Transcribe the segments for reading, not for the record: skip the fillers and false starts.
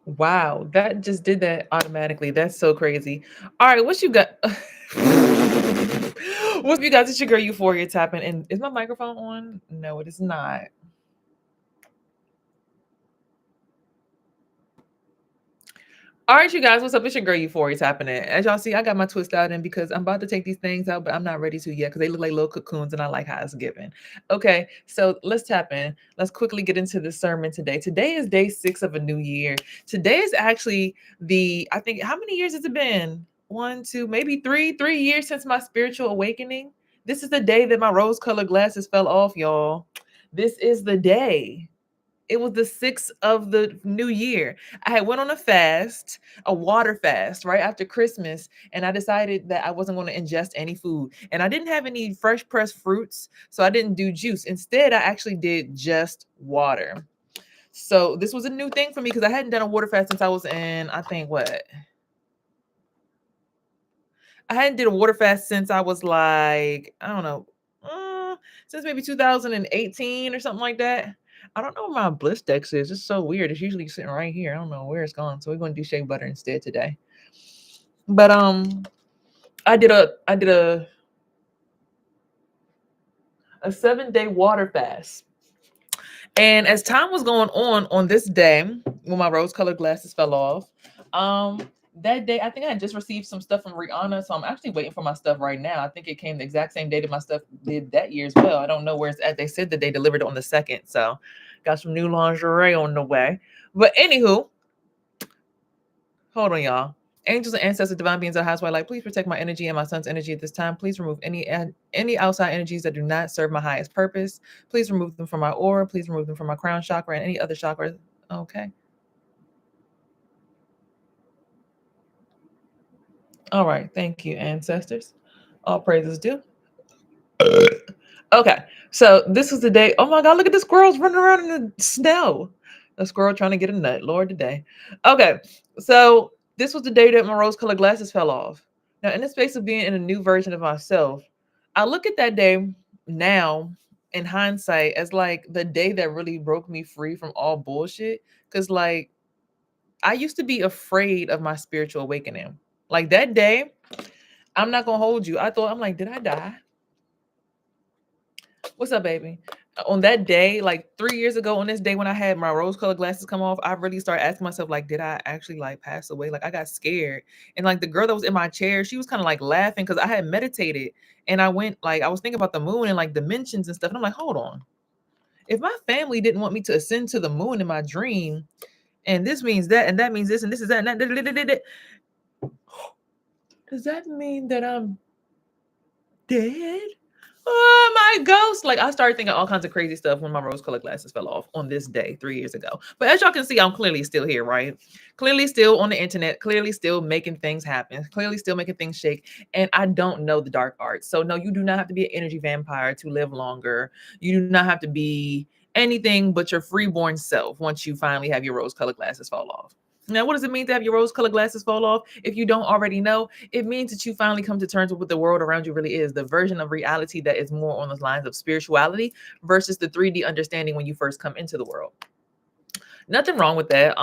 Wow, that just did that automatically. That's so crazy. All right, what you got? What's you guys? It's your girl Euphoria tapping. And is my microphone on? No, it is not. All right, you guys, what's up? It's your girl Euphoria tapping in. As y'all see, I got my twist out in because I'm about to take these things out, but I'm not ready to yet because they look like little cocoons and I like how it's given. Okay, so let's tap in. Let's quickly get into the sermon today. Today is day 6 of a new year. Today is actually I think, how many years has it been? 1, 2, maybe 3 years since my spiritual awakening. This is the day that my rose colored glasses fell off, y'all. This is the day. It was the 6th of the new year. I had went on a fast, a water fast, right after Christmas, and I decided that I wasn't going to ingest any food. And I didn't have any fresh pressed fruits, so I didn't do juice. Instead, I actually did just water. So this was a new thing for me because I hadn't done a water fast since I was in, I think what? I hadn't did a water fast since I was like, I don't know, since maybe 2018 or something like that. I don't know where my bliss dex is. It's so weird. It's usually sitting right here. I don't know where it's gone. So we're going to do shea butter instead today. But I did a 7-day water fast. And as time was going on this day, when my rose colored glasses fell off, that day I think I had just received some stuff from Rihanna, so I'm actually waiting for my stuff right now. I think it came the exact same day that my stuff did that year as well. I don't know where it's at. They said that they delivered it on the 2nd, so got some new lingerie on the way. But anywho, hold on, y'all. Angels and ancestors, divine beings, our highest white light, please protect my energy and my son's energy at this time. Please remove any outside energies that do not serve my highest purpose. Please remove them from my aura. Please remove them from my crown chakra and any other chakra. Okay. All right. Thank you, ancestors. All praises due. Okay. So this is the day. Oh my God, look at the squirrels running around in the snow. A squirrel trying to get a nut. Lord today. Okay. So this was the day that my rose colored glasses fell off. Now, in the space of being in a new version of myself, I look at that day now in hindsight as like the day that really broke me free from all bullshit. Cause like I used to be afraid of my spiritual awakening. Like that day, I'm not gonna hold you. I'm like, did I die? What's up, baby? On that day, like 3 years ago, on this day when I had my rose-colored glasses come off, I really started asking myself, like, did I actually like pass away? Like, I got scared, and like the girl that was in my chair, she was kind of like laughing because I had meditated, and I went like I was thinking about the moon and like dimensions and stuff, and I'm like, hold on, if my family didn't want me to ascend to the moon in my dream, and this means that, and that means this, and this is that, and that, does that mean that I'm dead? Oh, my ghost. Like I started thinking all kinds of crazy stuff when my rose colored glasses fell off on this day 3 years ago. But as y'all can see, I'm clearly still here, right? Clearly still on the internet, clearly still making things happen, clearly still making things shake. And I don't know the dark arts. So, no, you do not have to be an energy vampire to live longer. You do not have to be anything but your freeborn self once you finally have your rose colored glasses fall off. Now, what does it mean to have your rose colored glasses fall off? If you don't already know, it means that you finally come to terms with what the world around you really is, the version of reality that is more on the lines of spirituality versus the 3D understanding when you first come into the world. Nothing wrong with that.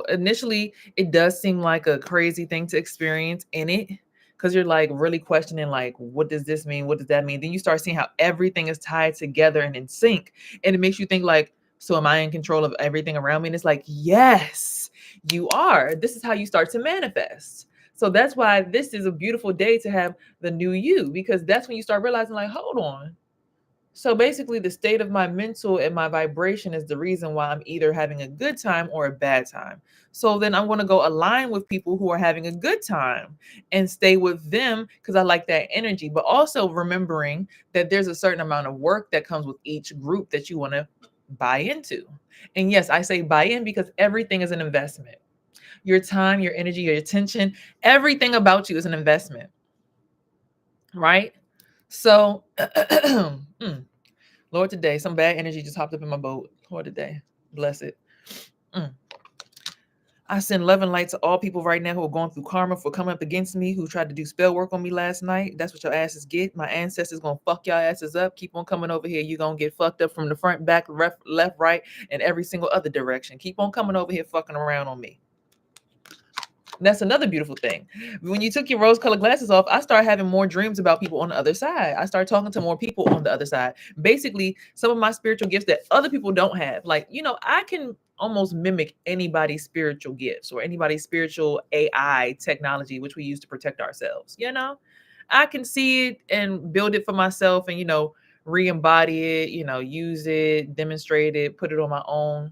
Initially it does seem like a crazy thing to experience in it because you're like really questioning like what does this mean? What does that mean? Then you start seeing how everything is tied together and in sync. And it makes you think like, so am I in control of everything around me? And it's like, yes, you are. This is how you start to manifest. So that's why this is a beautiful day to have the new you, because that's when you start realizing like, hold on. So basically, the state of my mental and my vibration is the reason why I'm either having a good time or a bad time. So then I'm going to go align with people who are having a good time and stay with them because I like that energy. But also remembering that there's a certain amount of work that comes with each group that you want to buy into. And yes, I say buy in because everything is an investment. Your time, your energy, your attention, everything about you is an investment, right? So, Lord, today, some bad energy just hopped up in my boat. Lord, today, bless it. Mm. I send love and light to all people right now who are going through karma for coming up against me, who tried to do spell work on me last night. That's what your asses get. My ancestors gonna fuck y'all asses up. Keep on coming over here. You're gonna get fucked up from the front, back, left, right, and every single other direction. Keep on coming over here fucking around on me. That's another beautiful thing. When you took your rose-colored glasses off, I started having more dreams about people on the other side. I started talking to more people on the other side. Basically, some of my spiritual gifts that other people don't have. Like, I can almost mimic anybody's spiritual gifts or anybody's spiritual AI technology, which we use to protect ourselves. I can see it and build it for myself and, re-embody it, use it, demonstrate it, put it on my own.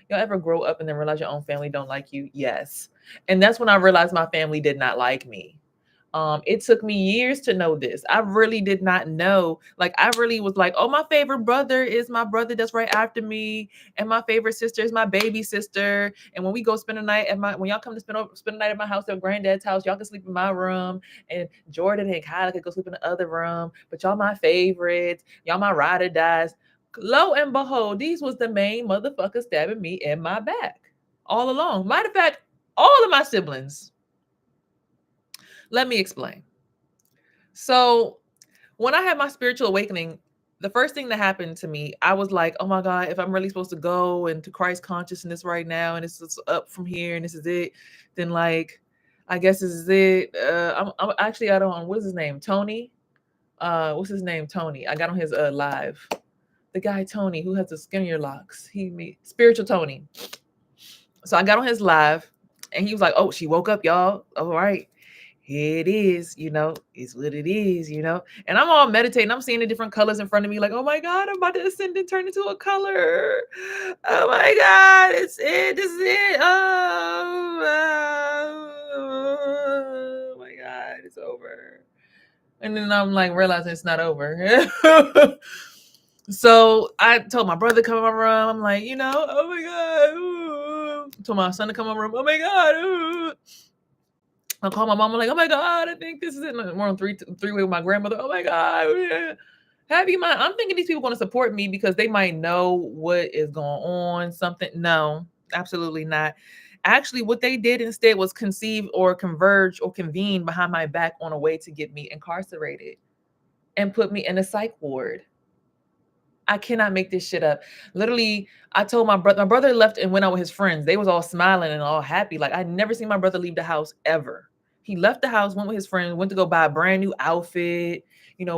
Y'all ever grow up and then realize your own family don't like you? Yes. And that's when I realized my family did not like me. It took me years to know this. I really did not know. Like, I really was like, oh, my favorite brother is my brother that's right after me. And my favorite sister is my baby sister. And when we go spend a night when y'all come to spend a night at my house or granddad's house, y'all can sleep in my room. And Jordan and Kyla could go sleep in the other room. But y'all my favorites. Y'all my ride or dies. Lo and behold, these was the main motherfuckers stabbing me in my back all along. Matter of fact, all of my siblings. Let me explain. So when I had my spiritual awakening, the first thing that happened to me, I was like, oh my God, if I'm really supposed to go into Christ consciousness right now, and it's just up from here, and this is it, then like, I guess this is it. I'm actually, I don't, what is his name? Tony? What's his name? Tony. I got on his live. The guy Tony who has the skinnier locks. Spiritual Tony. So I got on his live and he was like, oh, she woke up, y'all. All right. Here it is, it's what it is, and I'm all meditating. I'm seeing the different colors in front of me, like, oh my God, I'm about to ascend and turn into a color. Oh my God, it's it, this is it. Oh my God, it's over. And then I'm like realizing it's not over. So I told my brother to come in my room. I'm like, oh my God. Ooh. Told my son to come in my room. Oh my God. Ooh. I called my mom. I'm like, oh my God, I think this is it. We're on three-way with my grandmother. Oh my God. Have you mind? I'm thinking these people want to support me because they might know what is going on. Something. No, absolutely not. Actually, what they did instead was conceive or converge or convene behind my back on a way to get me incarcerated and put me in a psych ward. I cannot make this shit up. Literally, I told my brother left and went out with his friends. They was all smiling and all happy. Like, I never seen my brother leave the house ever. He left the house, went with his friends, went to go buy a brand new outfit,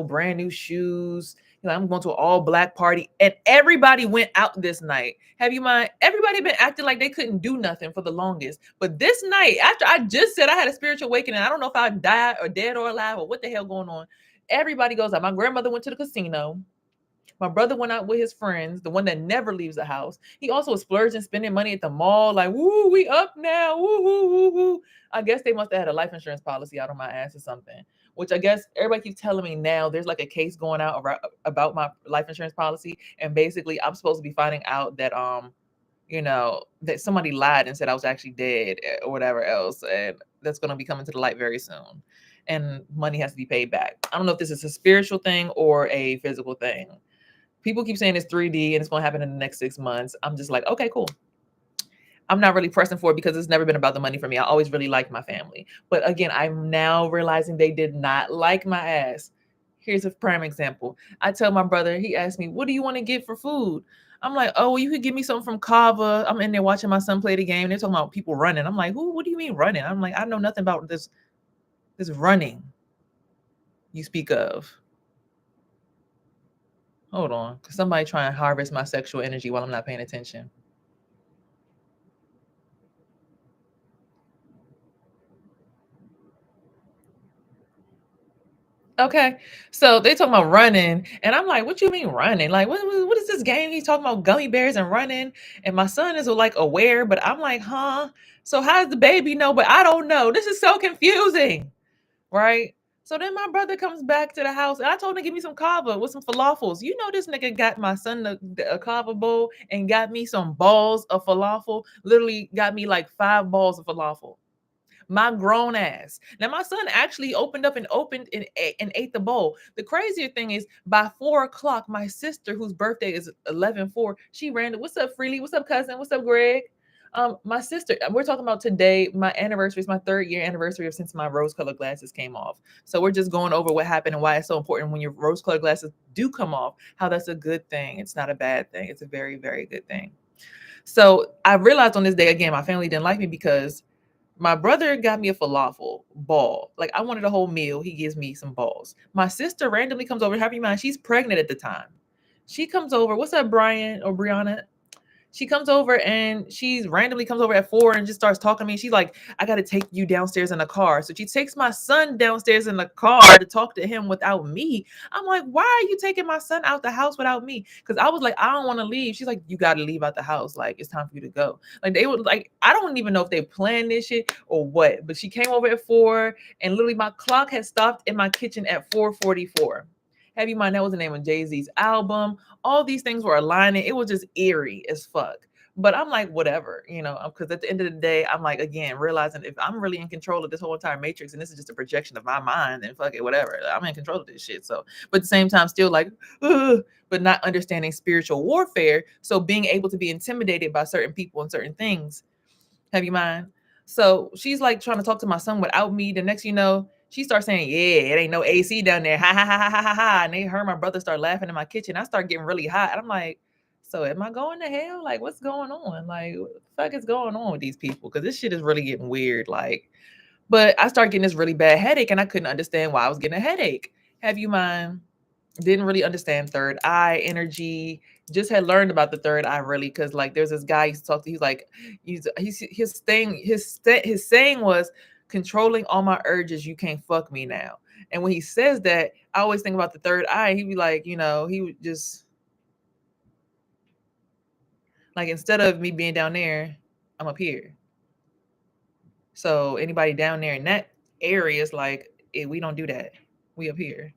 brand new shoes. I'm going to an all black party, and everybody went out this night. Have you mind? Everybody been acting like they couldn't do nothing for the longest. But this night, after I just said I had a spiritual awakening, I don't know if I died or dead or alive or what the hell going on. Everybody goes out. My grandmother went to the casino. My brother went out with his friends, the one that never leaves the house. He also was splurging, spending money at the mall, like, woo, we up now, woo, woo, woo, woo. I guess they must have had a life insurance policy out on my ass or something, which I guess everybody keeps telling me now there's like a case going out about my life insurance policy. And basically I'm supposed to be finding out that, that somebody lied and said I was actually dead or whatever else. And that's going to be coming to the light very soon. And money has to be paid back. I don't know if this is a spiritual thing or a physical thing. People keep saying it's 3D and it's going to happen in the next 6 months. I'm just like, okay, cool. I'm not really pressing for it because it's never been about the money for me. I always really liked my family. But again, I'm now realizing they did not like my ass. Here's a prime example. I tell my brother, he asked me, what do you want to get for food? I'm like, oh, well, you could give me something from Kava. I'm in there watching my son play the game. They're talking about people running. I'm like, what do you mean running? I'm like, I know nothing about this running you speak of. Hold on. Somebody trying to harvest my sexual energy while I'm not paying attention. Okay. So they talking about running. And I'm like, what you mean running? Like, what is this game? He's talking about gummy bears and running. And my son is like aware, but I'm like, huh? So how does the baby know? But I don't know. This is so confusing. Right? So then my brother comes back to the house and I told him to give me some kava with some falafels. This nigga got my son a kava bowl and got me some balls of falafel. Literally got me like 5 balls of falafel. My grown ass. Now my son actually opened and ate the bowl. The crazier thing is by 4 o'clock, my sister, whose birthday is 11/4, she ran. What's up, Freely? What's up, cousin? What's up, Greg? My sister, we're talking about today. My anniversary is my 3rd year anniversary of since my rose-colored glasses came off. So we're just going over what happened and why it's so important when your rose-colored glasses do come off. How that's a good thing. It's not a bad thing. It's a very, very good thing. So I realized on this day again, my family didn't like me because my brother got me a falafel ball. Like I wanted a whole meal. He gives me some balls. My sister randomly comes over. Have you mind? She's pregnant at the time. She comes over. What's up, Brian or Brianna? She comes over and she's randomly comes over at 4 and just starts talking to me. She's like, I got to take you downstairs in the car. So she takes my son downstairs in the car to talk to him without me. I'm like, why are you taking my son out the house without me? Because I was like, I don't want to leave. She's like, you got to leave out the house. Like, it's time for you to go. Like, they would like, I don't even know if they planned this shit or what, but she came over at 4 and literally my clock had stopped in my kitchen at 4:44. Have you mind that was the name of Jay-Z's album. All these things were aligning. It was just eerie as fuck. But I'm like, whatever, because at the end of the day, I'm like, again, realizing if I'm really in control of this whole entire matrix and this is just a projection of my mind, then fuck it, whatever. I'm in control of this shit. So, but at the same time, still like, ugh, but not understanding spiritual warfare. So being able to be intimidated by certain people and certain things. Have you mind? So she's like trying to talk to my son without me. The next, she starts saying, yeah, it ain't no AC down there. Ha ha ha ha ha ha ha. And they heard my brother start laughing in my kitchen. I start getting really hot. And I'm like, so am I going to hell? Like, what's going on? Like, what the fuck is going on with these people? Because this shit is really getting weird. Like, but I started getting this really bad headache and I couldn't understand why I was getting a headache. Have you mind? Didn't really understand third eye energy. Just had learned about the third eye really because like there's this guy I used to talk to. He's like, his saying was controlling all my urges. You can't fuck me now. And when he says that, I always think about the third eye. He'd be like, he would just like instead of me being down there, I'm up here. So anybody down there in that area is like, we don't do that. We up here.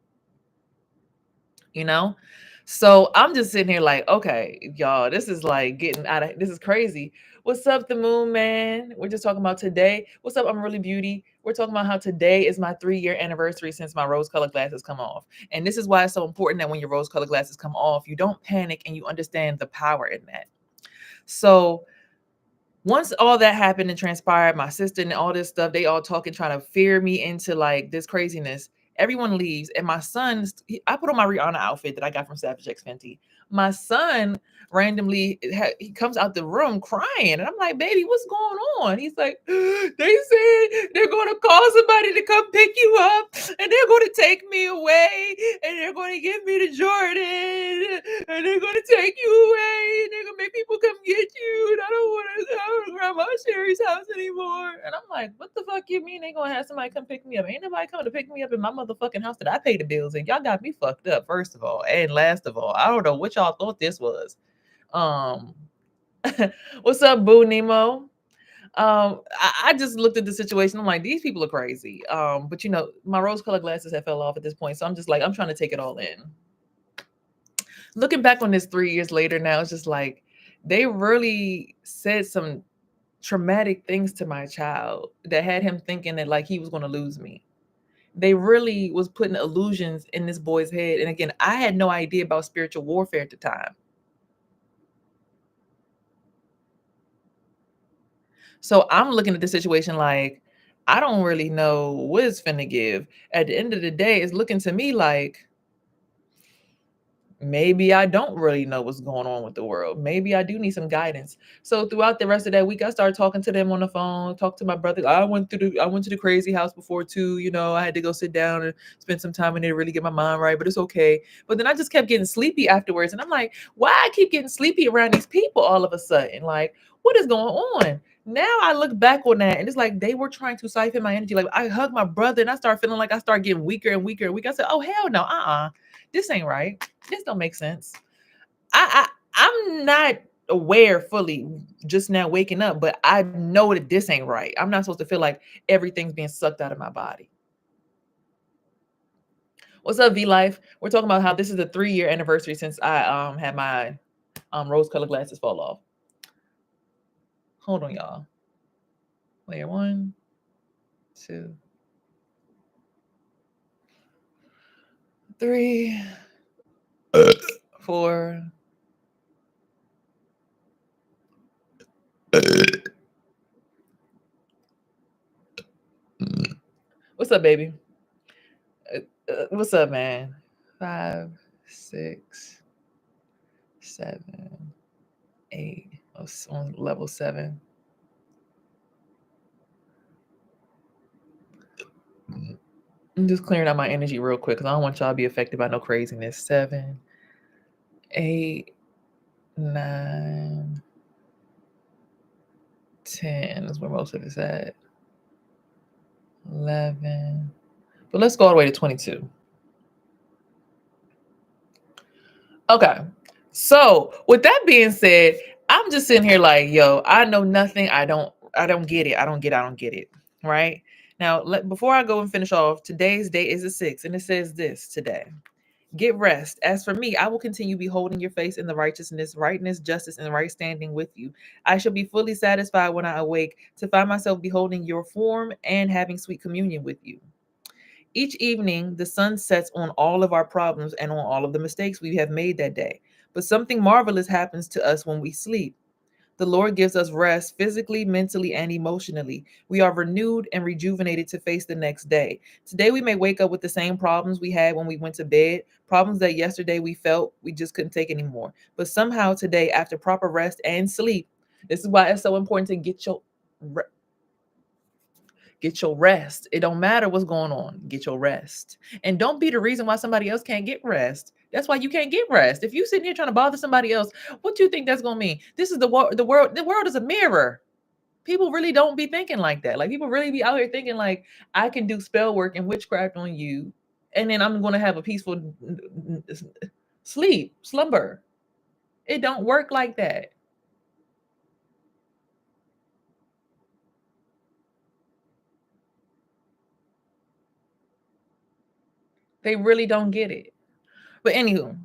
you know? So I'm just sitting here like, okay, y'all, this is like getting out of this is crazy. What's up, the moon man? We're just talking about today. What's up? I'm really beauty. We're talking about how today is my 3-year anniversary since my rose-colored glasses come off. And this is why it's so important that when your rose-colored glasses come off, you don't panic and you understand the power in that. So once all that happened and transpired, my sister and all this stuff, they all talking, trying to fear me into like this craziness. Everyone leaves, and my son, I put on my Rihanna outfit that I got from Savage X Fenty. My son randomly, he comes out the room crying, and I'm like, "Baby, what's going on?" He's like, "They said they're going to call somebody to come pick you up, and they're going to take me away, and they're going to give me to Jordan, and they're going to take you away, and they're going to make people come get you, and I don't want to grandma Sherry's house anymore." And I'm like, what the fuck you mean they gonna have somebody come pick me up? Ain't nobody coming to pick me up in my motherfucking house that I pay the bills in. Y'all got me fucked up, first of all. And last of all, I don't know what y'all thought this was. Um what's up, Boo Nemo? I just looked at the situation. I'm like, these people are crazy. But my rose-colored glasses have fell off at this point. So I'm just like, I'm trying to take it all in. Looking back on this 3 years later now, it's just like they really said some traumatic things to my child that had him thinking that like he was going to lose me. They really was putting illusions in this boy's head. And again, I had no idea about spiritual warfare at the time. So I'm looking at the situation like, I don't really know what it's finna give. At the end of the day, it's looking to me like maybe I don't really know what's going on with the world. Maybe I do need some guidance. So throughout the rest of that week, I started talking to them on the phone, talk to my brother. I went to the crazy house before too. I had to go sit down and spend some time in there to really get my mind right, but it's okay. But then I just kept getting sleepy afterwards. And I'm like, why I keep getting sleepy around these people all of a sudden? Like, what is going on? Now I look back on that and it's like they were trying to siphon my energy. Like I hugged my brother and I started feeling like I started getting weaker and weaker and weaker. I said, oh hell no, this ain't right. This don't make sense. I'm not aware fully just now waking up, but I know that this ain't right. I'm not supposed to feel like everything's being sucked out of my body. What's up, V Life? We're talking about how this is the 3-year anniversary since I had my rose-colored glasses fall off. Hold on, y'all. Wait, 1, 2, 3, 4. What's up, baby? What's up, man? 5, 6, 7, 8. Oh, on level 7. I'm just clearing out my energy real quick because I don't want y'all to be affected by no craziness. 7, 8, 9, 10 is where most of it's at. 11. But let's go all the way to 22. Okay. So with that being said, I'm just sitting here like, yo, I know nothing. I don't get it. I don't get it. Right? Now, before I go and finish off, today's date is the 6th, and it says this today. Get rest. As for me, I will continue beholding your face in the rightness, justice, and right standing with you. I shall be fully satisfied when I awake to find myself beholding your form and having sweet communion with you. Each evening, the sun sets on all of our problems and on all of the mistakes we have made that day. But something marvelous happens to us when we sleep. The Lord gives us rest physically, mentally, and emotionally. We are renewed and rejuvenated to face the next day. Today, we may wake up with the same problems we had when we went to bed, problems that yesterday we felt we just couldn't take anymore. But somehow today, after proper rest and sleep, this is why it's so important to get your rest. It don't matter what's going on. Get your rest. And don't be the reason why somebody else can't get rest. That's why you can't get rest. If you sitting here trying to bother somebody else, what do you think that's going to mean? This is the world. The world is a mirror. People really don't be thinking like that. Like people really be out here thinking like I can do spell work and witchcraft on you and then I'm going to have a peaceful slumber. It don't work like that. They really don't get it. But anywho,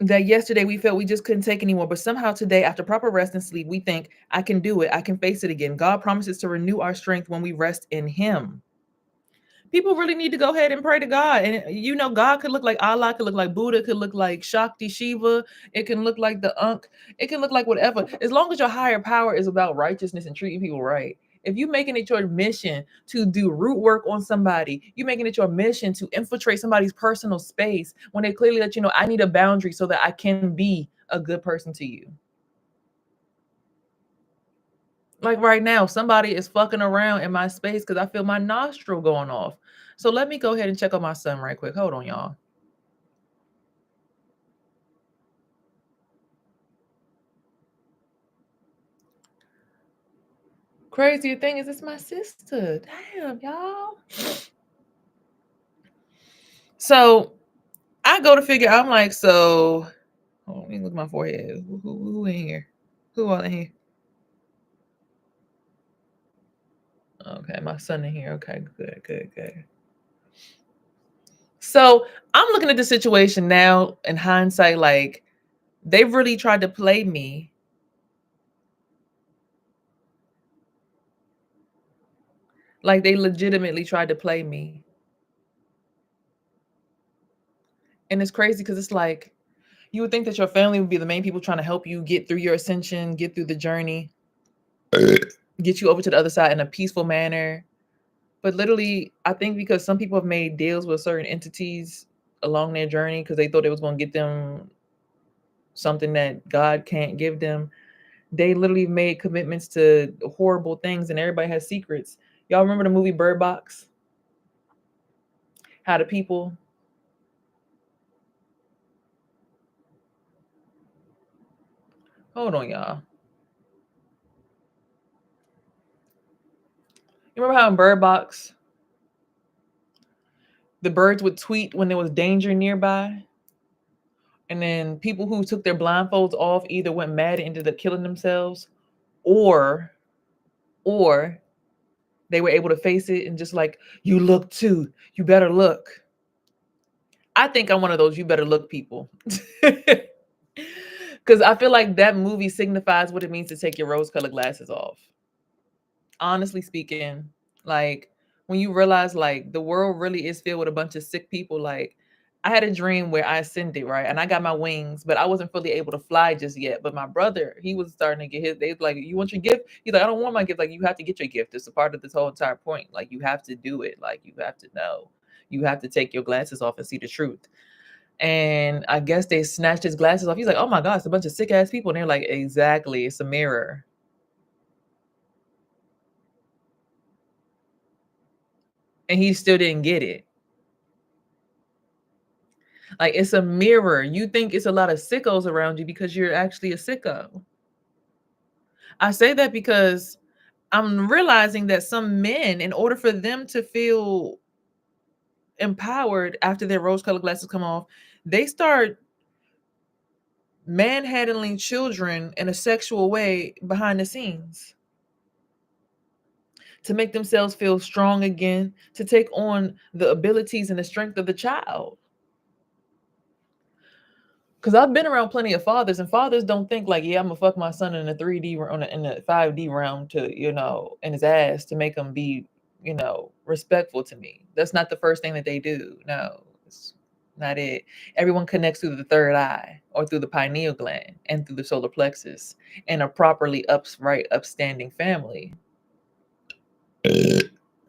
that yesterday we felt we just couldn't take anymore, but somehow today, after proper rest and sleep, we think, I can do it. I can face it again. God promises to renew our strength when we rest in Him. People really need to go ahead and pray to God. And God could look like Allah, could look like Buddha, could look like Shakti Shiva, it can look like the Ankh, it can look like whatever. As long as your higher power is about righteousness and treating people right. If you're making it your mission to do root work on somebody, you're making it your mission to infiltrate somebody's personal space when they clearly let you know, I need a boundary so that I can be a good person to you. Like right now, somebody is fucking around in my space because I feel my nostril going off. So let me go ahead and check on my son right quick. Hold on, y'all. Crazy thing is, it's my sister. Damn, y'all. So I go to figure. I'm like, so. Hold on, let me look at my forehead. Who in here? Who all in here? Okay, my son in here. Okay, good. So I'm looking at the situation now in hindsight, like they've really tried to play me. Like they legitimately tried to play me. And it's crazy because it's like you would think that your family would be the main people trying to help you get through your ascension, get through the journey, get you over to the other side in a peaceful manner. But literally, I think because some people have made deals with certain entities along their journey because they thought it was going to get them something that God can't give them. They literally made commitments to horrible things, and everybody has secrets. Y'all remember the movie Bird Box? How the people. Hold on, y'all. You remember how in Bird Box, the birds would tweet when there was danger nearby? And then people who took their blindfolds off either went mad and ended up killing themselves, or they were able to face it and just like, you look too, you better look. I think I'm one of those you better look people. Because I feel like that movie signifies what it means to take your rose-colored glasses off. Honestly speaking, like when you realize like the world really is filled with a bunch of sick people, like I had a dream where I ascended, right? And I got my wings, but I wasn't fully able to fly just yet. But my brother, he was starting to get his, they was like, "You want your gift?" He's like, "I don't want my gift." Like, you have to get your gift. It's a part of this whole entire point. Like, you have to do it. Like, you have to know. You have to take your glasses off and see the truth. And I guess they snatched his glasses off. He's like, "Oh my God, it's a bunch of sick ass people." And they're like, "Exactly. It's a mirror." And he still didn't get it. Like, it's a mirror. You think it's a lot of sickos around you because you're actually a sicko. I say that because I'm realizing that some men, in order for them to feel empowered after their rose-colored glasses come off, they start manhandling children in a sexual way behind the scenes to make themselves feel strong again, to take on the abilities and the strength of the child. Because I've been around plenty of fathers, and fathers don't think like, "Yeah, I'm gonna fuck my son in the 3D or in the 5D realm to, in his ass to make him be, respectful to me." That's not the first thing that they do. No, it's not it. Everyone connects through the third eye or through the pineal gland and through the solar plexus in a properly upright, upstanding family.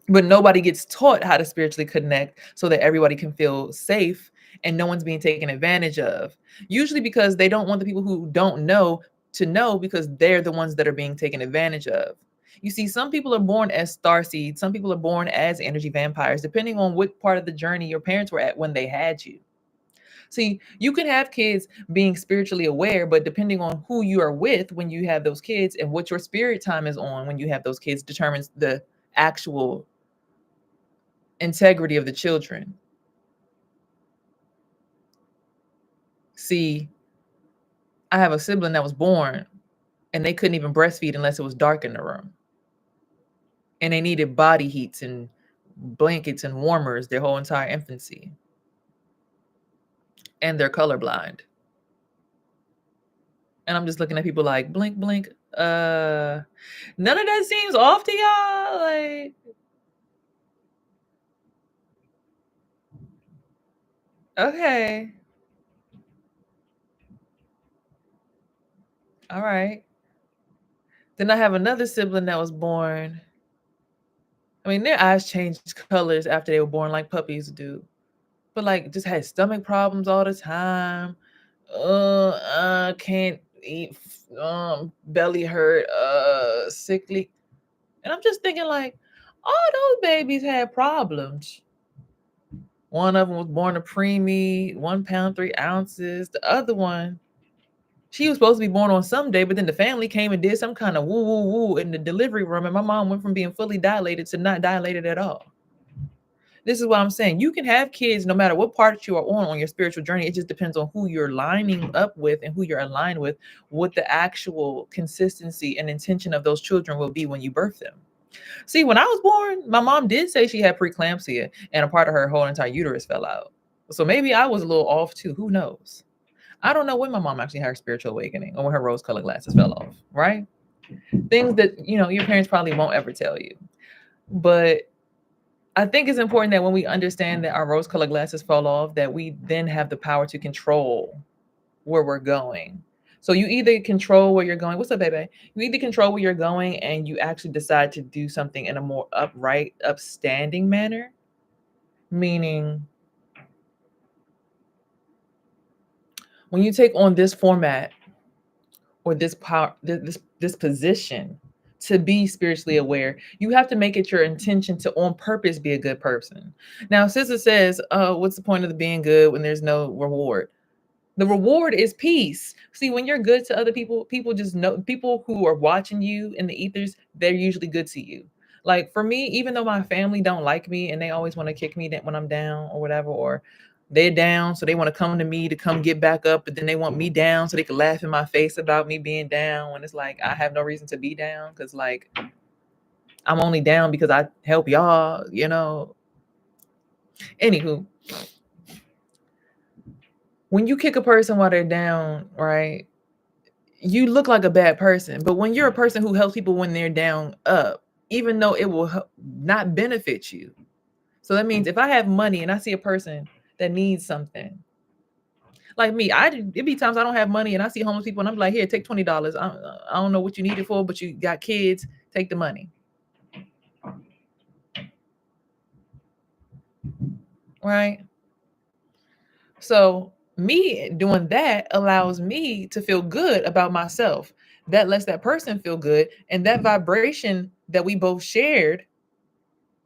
But nobody gets taught how to spiritually connect so that everybody can feel safe and no one's being taken advantage of. Usually because they don't want the people who don't know to know, because they're the ones that are being taken advantage of. You see, some people are born as star seeds, some people are born as energy vampires, depending on what part of the journey your parents were at when they had you. See, you can have kids being spiritually aware, but depending on who you are with when you have those kids and what your spirit time is on when you have those kids determines the actual integrity of the children. See, I have a sibling that was born and they couldn't even breastfeed unless it was dark in the room. And they needed body heats and blankets and warmers their whole entire infancy. And they're colorblind. And I'm just looking at people like, blink, blink. None of that seems off to y'all. Like, okay. All right. Then I have another sibling that was born. I mean, their eyes changed colors after they were born like puppies do. But like just had stomach problems all the time. Can't eat, belly hurt, sickly. And I'm just thinking like, all those babies had problems. One of them was born a preemie, 1 pound, 3 ounces. The other one, she was supposed to be born on some day, but then the family came and did some kind of woo woo woo in the delivery room, and my mom went from being fully dilated to not dilated at all. This is what I'm saying. You can have kids no matter what part you are on your spiritual journey. It just depends on who you're lining up with and who you're aligned with, what the actual consistency and intention of those children will be when you birth them. See, when I was born, my mom did say she had preeclampsia and a part of her whole entire uterus fell out. So maybe I was a little off too. Who knows? I don't know when my mom actually had her spiritual awakening or when her rose-colored glasses fell off, right? Things that, your parents probably won't ever tell you. But I think it's important that when we understand that our rose-colored glasses fall off, that we then have the power to control where we're going. So you either control where you're going. What's up, baby? You either control where you're going and you actually decide to do something in a more upright, upstanding manner, meaning when you take on this format or this power, this position to be spiritually aware, you have to make it your intention to on purpose be a good person. Now, sister says, what's the point of the being good when there's no reward? The reward is peace. See, when you're good to other people, people just know, people who are watching you in the ethers, they're usually good to you. Like for me, even though my family don't like me and they always want to kick me when I'm down or whatever, or they're down, so they want to come to me to come get back up, but then they want me down so they can laugh in my face about me being down when it's like I have no reason to be down because like I'm only down because I help y'all, Anywho, when you kick a person while they're down, right? You look like a bad person. But when you're a person who helps people when they're down up, even though it will not benefit you. So that means if I have money and I see a person that needs something. Like me, it be times I don't have money and I see homeless people and I'm like, here, take $20. I don't know what you need it for, but you got kids, take the money. Right? So me doing that allows me to feel good about myself. That lets that person feel good. And that vibration that we both shared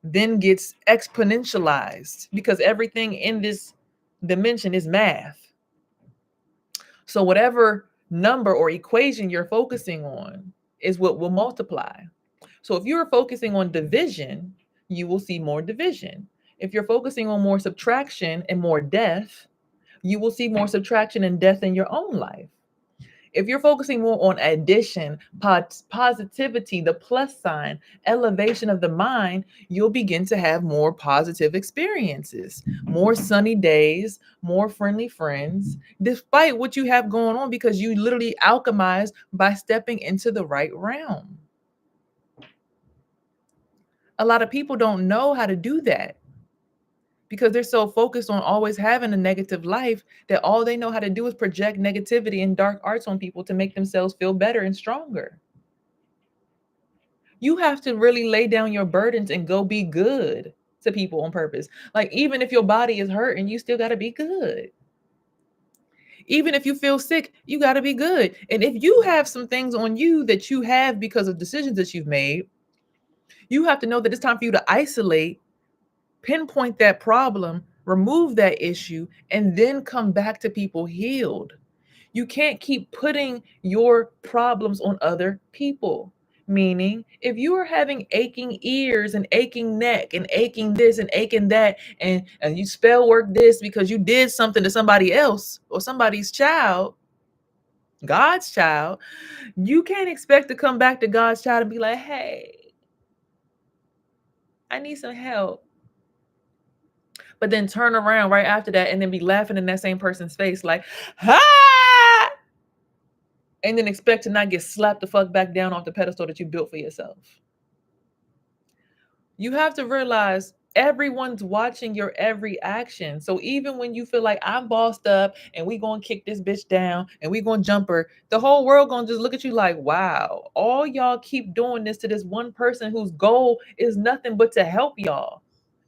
then gets exponentialized because everything in this dimension is math. So whatever number or equation you're focusing on is what will multiply. So if you're focusing on division, you will see more division. If you're focusing on more subtraction and more death, you will see more subtraction and death in your own life. If you're focusing more on addition, positivity, the plus sign, elevation of the mind, you'll begin to have more positive experiences, more sunny days, more friendly friends, despite what you have going on, because you literally alchemize by stepping into the right realm. A lot of people don't know how to do that because they're so focused on always having a negative life that all they know how to do is project negativity and dark arts on people to make themselves feel better and stronger. You have to really lay down your burdens and go be good to people on purpose. Like, even if your body is hurting, you still got to be good. Even if you feel sick, you got to be good. And if you have some things on you that you have because of decisions that you've made, you have to know that it's time for you to isolate, pinpoint that problem, remove that issue, and then come back to people healed. You can't keep putting your problems on other people. Meaning, if you are having aching ears and aching neck and aching this and aching that, and you spell work this because you did something to somebody else or somebody's child, God's child, you can't expect to come back to God's child and be like, hey, I need some help. But then turn around right after that and then be laughing in that same person's face like, ha! And then expect to not get slapped the fuck back down off the pedestal that you built for yourself. You have to realize everyone's watching your every action. So even when you feel like I'm bossed up and we gonna kick this bitch down and we gonna jump her, the whole world gonna just look at you like, wow, all y'all keep doing this to this one person whose goal is nothing but to help y'all.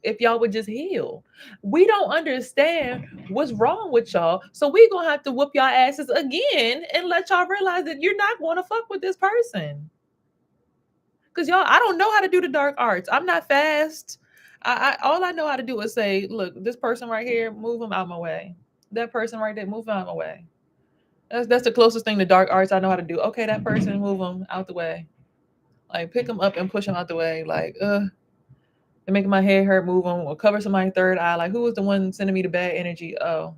If y'all would just heal. We don't understand what's wrong with y'all. So we gonna have to whoop y'all asses again and let y'all realize that you're not gonna fuck with this person. Cause y'all, I don't know how to do the dark arts. I'm not fast. I all I know how to do is say, look, this person right here, move them out my way. That person right there, move them out my way. That's the closest thing to dark arts I know how to do. Okay, that person, move them out the way. Like pick them up and push them out the way. Like, they're making my head hurt, move them, or cover somebody's third eye. Like, who was the one sending me the bad energy? Oh,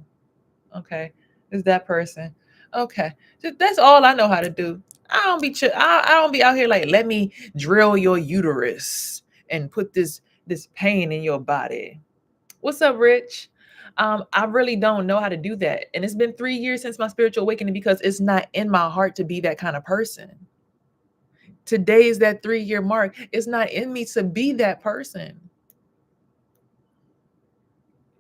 okay, it's that person. Okay, that's all I know how to do. I don't be out here like, let me drill your uterus and put this pain in your body. What's up, Rich? I really don't know how to do that, and it's been 3 years since my spiritual awakening because it's not in my heart to be that kind of person. Today is that 3-year mark. It's not in me to be that person.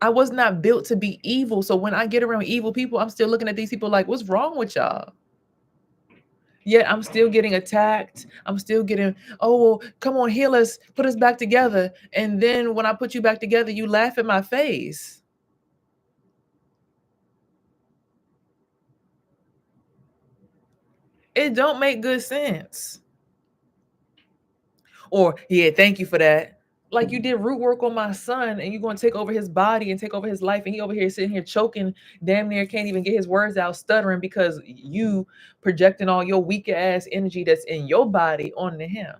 I was not built to be evil. So when I get around evil people, I'm still looking at these people like, what's wrong with y'all? Yet I'm still getting attacked. I'm still getting, oh, well, come on, heal us, put us back together. And then when I put you back together, you laugh in my face. It don't make good sense. Or, yeah, thank you for that. Like, you did root work on my son and you're going to take over his body and take over his life. And he over here sitting here choking, damn near can't even get his words out, stuttering because you projecting all your weak ass energy that's in your body onto him.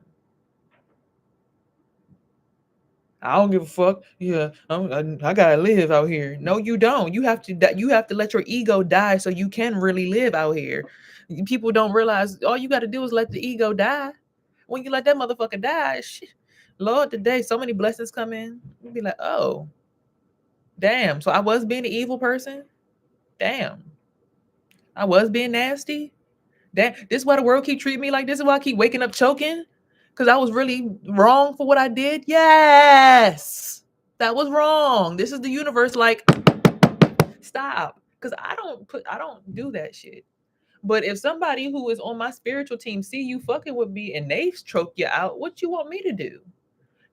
I don't give a fuck. Yeah, I gotta live out here. No, you don't. You have to let your ego die so you can really live out here. People don't realize all you got to do is let the ego die. When you let that motherfucker die, shit, Lord, today so many blessings come in. You'd be like, oh, damn. So I was being an evil person. Damn, I was being nasty. This is why the world keep treating me like this. Is why I keep waking up choking because I was really wrong for what I did. Yes. That was wrong. This is the universe like, Stop. Because I don't do that shit. But if somebody who is on my spiritual team see you fucking with me and they stroke you out, what you want me to do?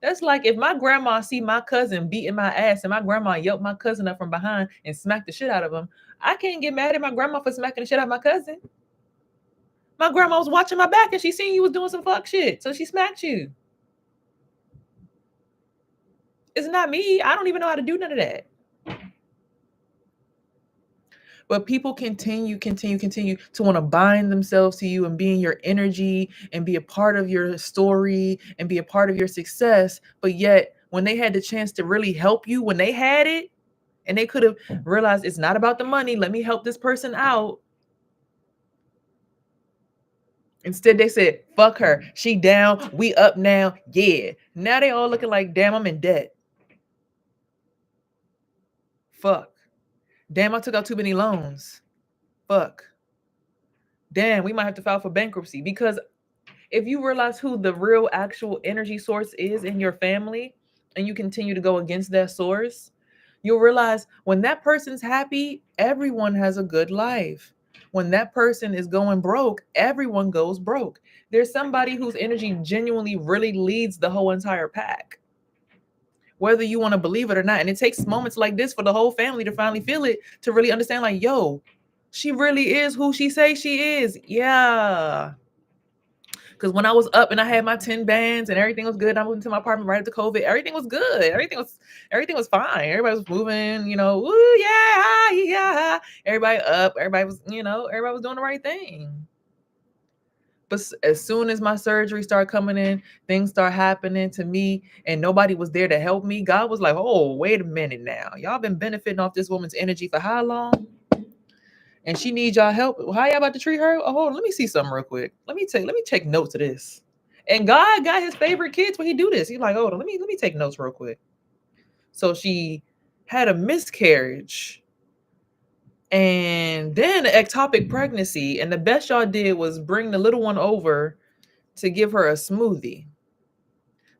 That's like if my grandma see my cousin beating my ass and my grandma yelp my cousin up from behind and smack the shit out of him. I can't get mad at my grandma for smacking the shit out of my cousin. My grandma was watching my back and she seen you was doing some fuck shit, so she smacked you. It's not me. I don't even know how to do none of that. But people continue to want to bind themselves to you and be in your energy and be a part of your story and be a part of your success. But yet, when they had the chance to really help you, when they had it, and they could have realized it's not about the money, let me help this person out. Instead, they said, fuck her. She down. We up now. Yeah. Now they all looking like, damn, I'm in debt. Fuck. Damn, I took out too many loans. Fuck. Damn, we might have to file for bankruptcy. Because if you realize who the real actual energy source is in your family and you continue to go against that source, you'll realize when that person's happy, everyone has a good life. When that person is going broke, everyone goes broke. There's somebody whose energy genuinely really leads the whole entire pack, whether you want to believe it or not. And it takes moments like this for the whole family to finally feel it, to really understand, like, yo, she really is who she says she is. Yeah. Because when I was up and I had my 10 bands and everything was good, I moved into my apartment right after COVID. Everything was good. Everything was fine. Everybody was moving, woo, yeah, yeah. Everybody up. Everybody was, everybody was doing the right thing. But as soon as my surgery started coming in, things start happening to me and nobody was there to help me. God was like, oh, wait a minute now. Y'all been benefiting off this woman's energy for how long? And she needs y'all help. How y'all about to treat her? Oh, hold on, let me see something real quick. Let me take notes of this. And God got his favorite kids when he do this. He's like, hold on, let me take notes real quick. So she had a miscarriage and then an ectopic pregnancy. And the best y'all did was bring the little one over to give her a smoothie.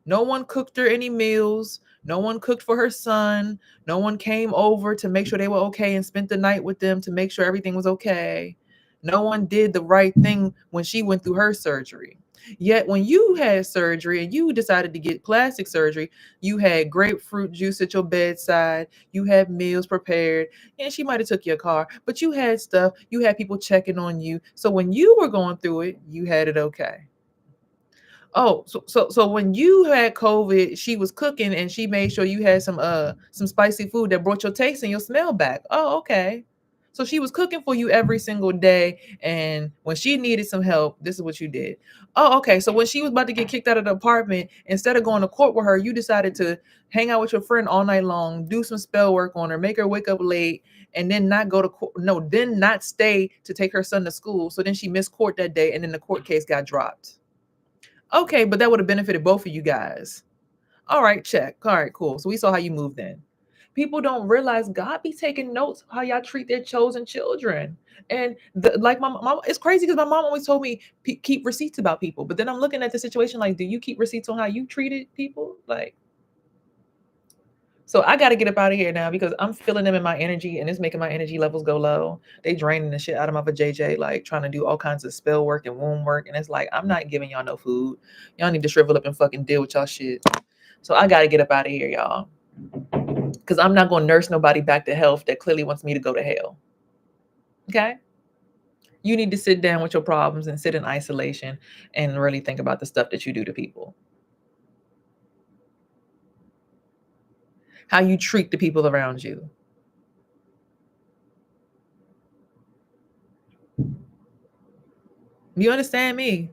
No one cooked her any meals. No one cooked for her son. No one came over to make sure they were okay and spent the night with them to make sure everything was okay. No one did the right thing when she went through her surgery. Yet when you had surgery and you decided to get plastic surgery, you had grapefruit juice at your bedside, you had meals prepared, and she might have took your car, but you had stuff, you had people checking on you. So when you were going through it, you had it okay. Oh, so when you had COVID, she was cooking and she made sure you had some spicy food that brought your taste and your smell back. Oh, okay. So she was cooking for you every single day, and when she needed some help, this is what you did. Oh, okay. So when she was about to get kicked out of the apartment, instead of going to court with her, you decided to hang out with your friend all night long, do some spell work on her, make her wake up late, and then not go to court. No, then not stay to take her son to school. So then she missed court that day, and then the court case got dropped. Okay, but that would have benefited both of you guys. All right, check. All right, cool. So we saw how you moved in. People don't realize God be taking notes how y'all treat their chosen children. And like my mom, it's crazy because my mom always told me keep receipts about people. But then I'm looking at the situation like, do you keep receipts on how you treated people? Like, so I got to get up out of here now because I'm feeling them in my energy and it's making my energy levels go low. They draining the shit out of my vajayjay, like trying to do all kinds of spell work and womb work. And it's like, I'm not giving y'all no food. Y'all need to shrivel up and fucking deal with y'all shit. So I got to get up out of here, y'all. Because I'm not going to nurse nobody back to health that clearly wants me to go to hell. Okay? You need to sit down with your problems and sit in isolation and really think about the stuff that you do to people. How you treat the people around you. You understand me?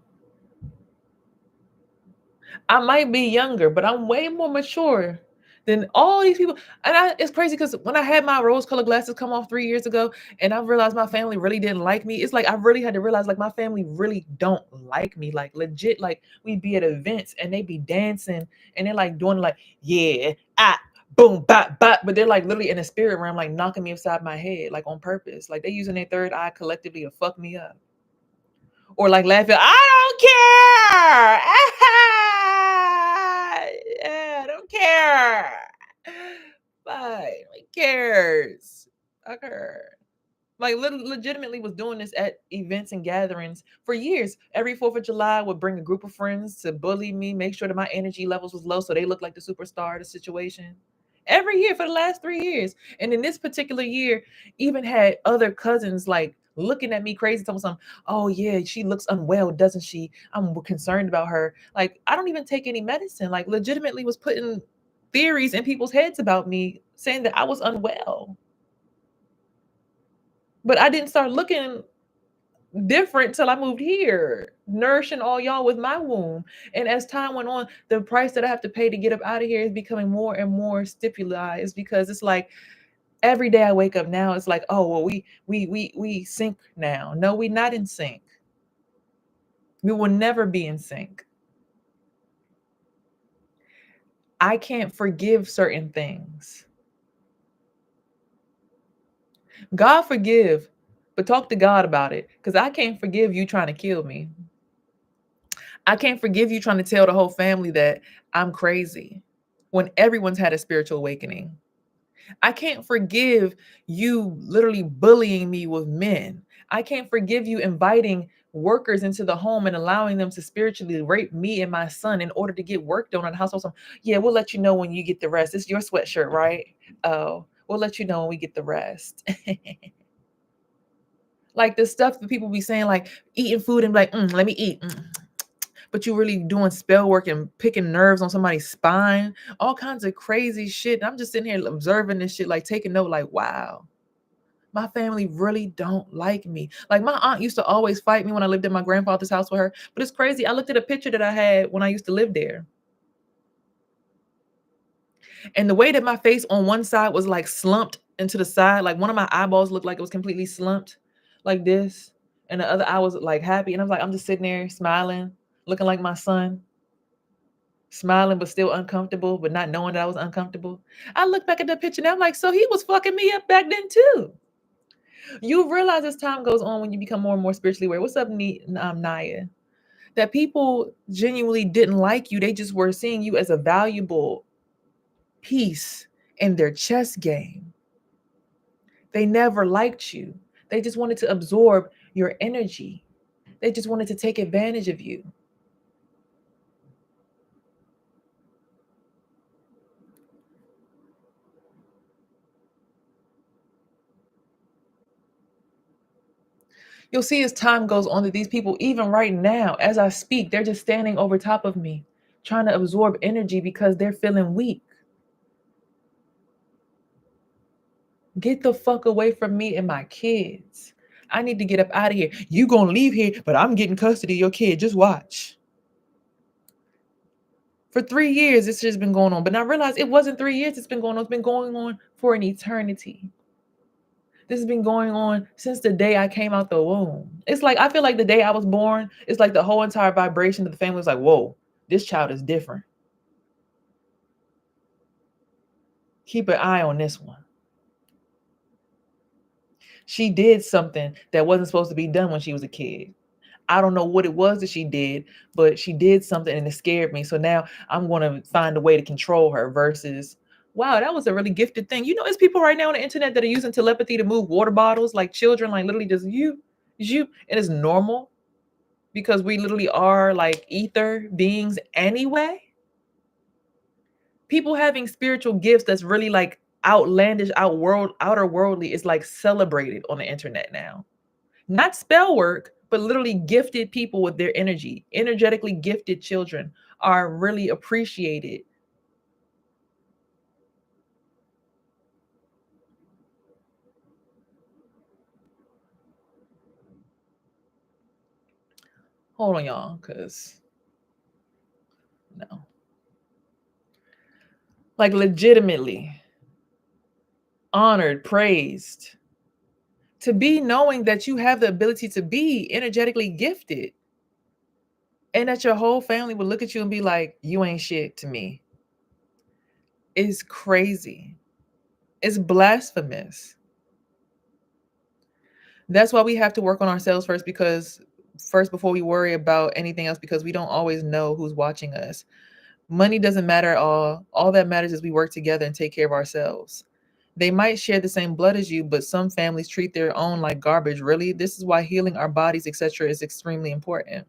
I might be younger, but I'm way more mature than all these people. And it's crazy because when I had my rose-colored glasses come off 3 years ago, and I realized my family really didn't like me. It's like I really had to realize, like, my family really don't like me. Like, legit, like we'd be at events and they'd be dancing and they're like doing like, yeah, boom, bop, bop, but they're like literally in a spirit realm, like knocking me upside my head, like on purpose. Like they using their third eye collectively to fuck me up. Or like laughing, I don't care. I don't care. Fine, who cares? occurred. Like legitimately was doing this at events and gatherings for years. Every 4th of July would bring a group of friends to bully me, make sure that my energy levels was low so they look like the superstar of the situation. Every year for the last 3 years. And in this particular year, even had other cousins like looking at me crazy, telling me something, oh yeah, she looks unwell, doesn't she? I'm concerned about her. Like, I don't even take any medicine. Like legitimately was putting theories in people's heads about me, saying that I was unwell. But I didn't start looking different till I moved here, nourishing all y'all with my womb. And as time went on, the price that I have to pay to get up out of here is becoming more and more stipulated, because it's like every day I wake up now, it's like, oh well, we sync now. No, we not in sync. We will never be in sync. I can't forgive certain things. God forgive, but talk to God about it, because I can't forgive you trying to kill me. I can't forgive you trying to tell the whole family that I'm crazy when everyone's had a spiritual awakening. I can't forgive you literally bullying me with men. I can't forgive you inviting workers into the home and allowing them to spiritually rape me and my son in order to get work done on the household. So, yeah, we'll let you know when you get the rest. It's your sweatshirt, right? Oh, we'll let you know when we get the rest. Like the stuff that people be saying, like eating food and be like, let me eat. But you really doing spell work and picking nerves on somebody's spine, all kinds of crazy shit. And I'm just sitting here observing this shit, like taking note, like, wow, my family really don't like me. Like my aunt used to always fight me when I lived in my grandfather's house with her. But it's crazy. I looked at a picture that I had when I used to live there. And the way that my face on one side was like slumped into the side, like one of my eyeballs looked like it was completely slumped like this. And the other eye was like happy. And I was like, I'm just sitting there smiling, looking like my son. Smiling but still uncomfortable, but not knowing that I was uncomfortable. I look back at the picture and I'm like, so he was fucking me up back then too. You realize as time goes on, when you become more and more spiritually aware. What's up, Naya? That people genuinely didn't like you. They just were seeing you as a valuable piece in their chess game. They never liked you. They just wanted to absorb your energy. They just wanted to take advantage of you. You'll see as time goes on that these people, even right now, as I speak, they're just standing over top of me, trying to absorb energy because they're feeling weak. Get the fuck away from me and my kids. I need to get up out of here. You gonna leave here, but I'm getting custody of your kid. Just watch. For 3 years, this has been going on. But I realized it wasn't 3 years it's been going on. It's been going on for an eternity. This has been going on since the day I came out the womb. It's like, I feel like the day I was born, it's like the whole entire vibration of the family was like, whoa, this child is different. Keep an eye on this one. She did something that wasn't supposed to be done when she was a kid. I don't know what it was that she did, but she did something and it scared me. So now I'm going to find a way to control her versus, wow, that was a really gifted thing. You know, there's people right now on the internet that are using telepathy to move water bottles, like children, like literally just you, and it's normal because we literally are like ether beings anyway. People having spiritual gifts that's really like outlandish, outer worldly is like celebrated on the internet now. Not spell work, but literally gifted people with their energy. Energetically gifted children are really appreciated. Hold on, y'all, because no. Like legitimately honored, praised. To be knowing that you have the ability to be energetically gifted and that your whole family would look at you and be like, you ain't shit to me, is crazy. It's blasphemous. That's why we have to work on ourselves first, because first before we worry about anything else, because we don't always know who's watching us. Money doesn't matter at all. All that matters is we work together and take care of ourselves. They might share the same blood as you, but some families treat their own like garbage. Really? This is why healing our bodies, etc., is extremely important.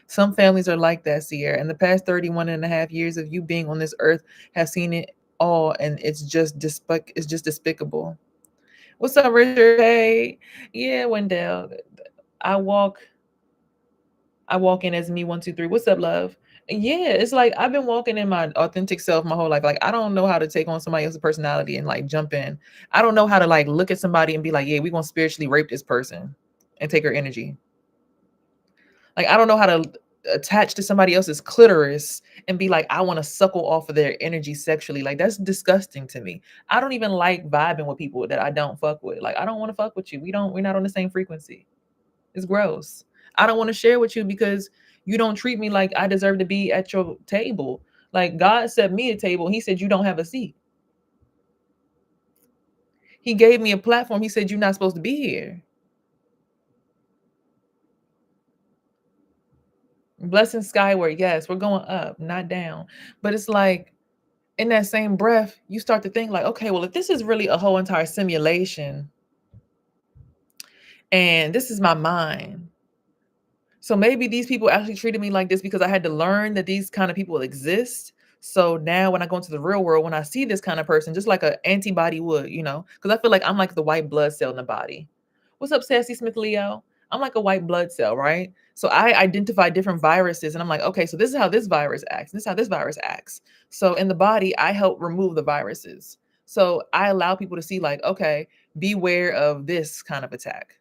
Some families are like that, Sierra. In the past 31 and a half years of you being on this earth, have seen it all, and it's just despicable. What's up, Richard? Hey, yeah, Wendell. I walk I walk in as me 1, 2, 3. What's up, love? Yeah, it's like I've been walking in my authentic self my whole life. Like I don't know how to take on somebody else's personality and like jump in. I don't know how to like look at somebody and be like, yeah, we're gonna spiritually rape this person and take her energy. Like I don't know how to attach to somebody else's clitoris and be like, I want to suckle off of their energy sexually. Like that's disgusting to me. I don't even like vibing with people that I don't fuck with. Like I don't want to fuck with you. We're not on the same frequency. It's gross. I don't want to share with you because you don't treat me like I deserve to be at your table. Like God set me a table. He said you don't have a seat. He gave me a platform. He said you're not supposed to be here. Blessing skyward. Yes, we're going up, not down. But it's like in that same breath, you start to think like, okay, well, if this is really a whole entire simulation and this is my mind, so maybe these people actually treated me like this because I had to learn that these kind of people exist. So now when I go into the real world, when I see this kind of person, just like an antibody would, because I feel like I'm like the white blood cell in the body. What's up, Sassy Smith Leo? I'm like a white blood cell, right? So I identify different viruses and I'm like, okay, so this is how this virus acts. This is how this virus acts. So in the body, I help remove the viruses. So I allow people to see like, okay, beware of this kind of attack.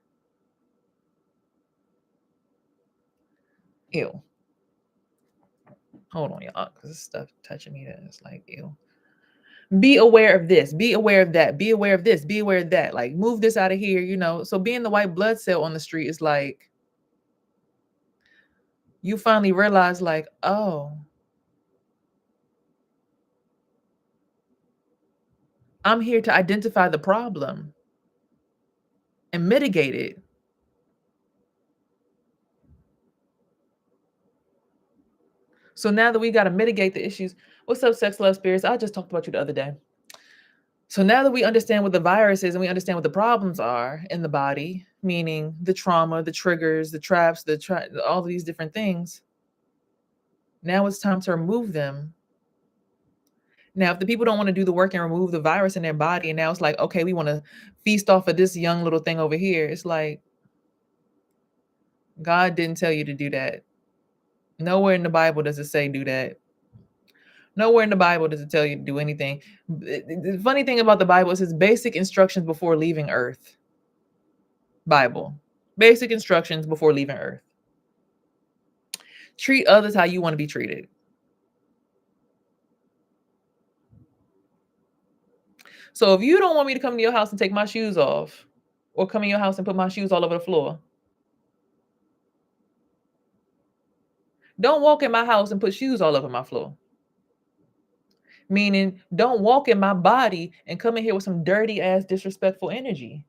Ew. Hold on, y'all, because this stuff touching me that it's like, ew. Be aware of this, be aware of that, be aware of this, be aware of that. Like, move this out of here. So being the white blood cell on the street is like, you finally realize, like, oh, I'm here to identify the problem and mitigate it. So now that we got to mitigate the issues, what's up, sex, love, spirits? I just talked about you the other day. So now that we understand what the virus is and we understand what the problems are in the body, meaning the trauma, the triggers, the traps, all of these different things, now it's time to remove them. Now, if the people don't want to do the work and remove the virus in their body, and now it's like, okay, we want to feast off of this young little thing over here. It's like, God didn't tell you to do that. Nowhere in the Bible does it say do that. Nowhere in the Bible does it tell you to do anything. The funny thing about the Bible is it's basic instructions before leaving Earth. Bible. Basic instructions before leaving Earth. Treat others how you want to be treated. So if you don't want me to come to your house and take my shoes off, or come in your house and put my shoes all over the floor, don't walk in my house and put shoes all over my floor. Meaning, don't walk in my body and come in here with some dirty ass disrespectful energy.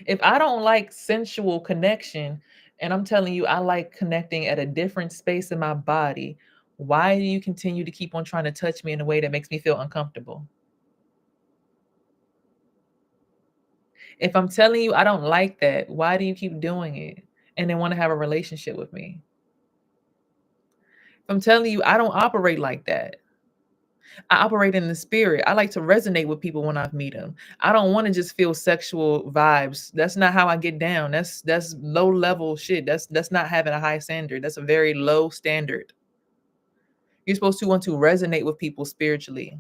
If I don't like sensual connection, and I'm telling you, I like connecting at a different space in my body, why do you continue to keep on trying to touch me in a way that makes me feel uncomfortable? If I'm telling you I don't like that, why do you keep doing it and then want to have a relationship with me? If I'm telling you I don't operate like that, I operate in the spirit. I like to resonate with people when I meet them. I don't want to just feel sexual vibes. That's not how I get down. That's low level shit. That's not having a high standard. That's a very low standard. You're supposed to want to resonate with people spiritually.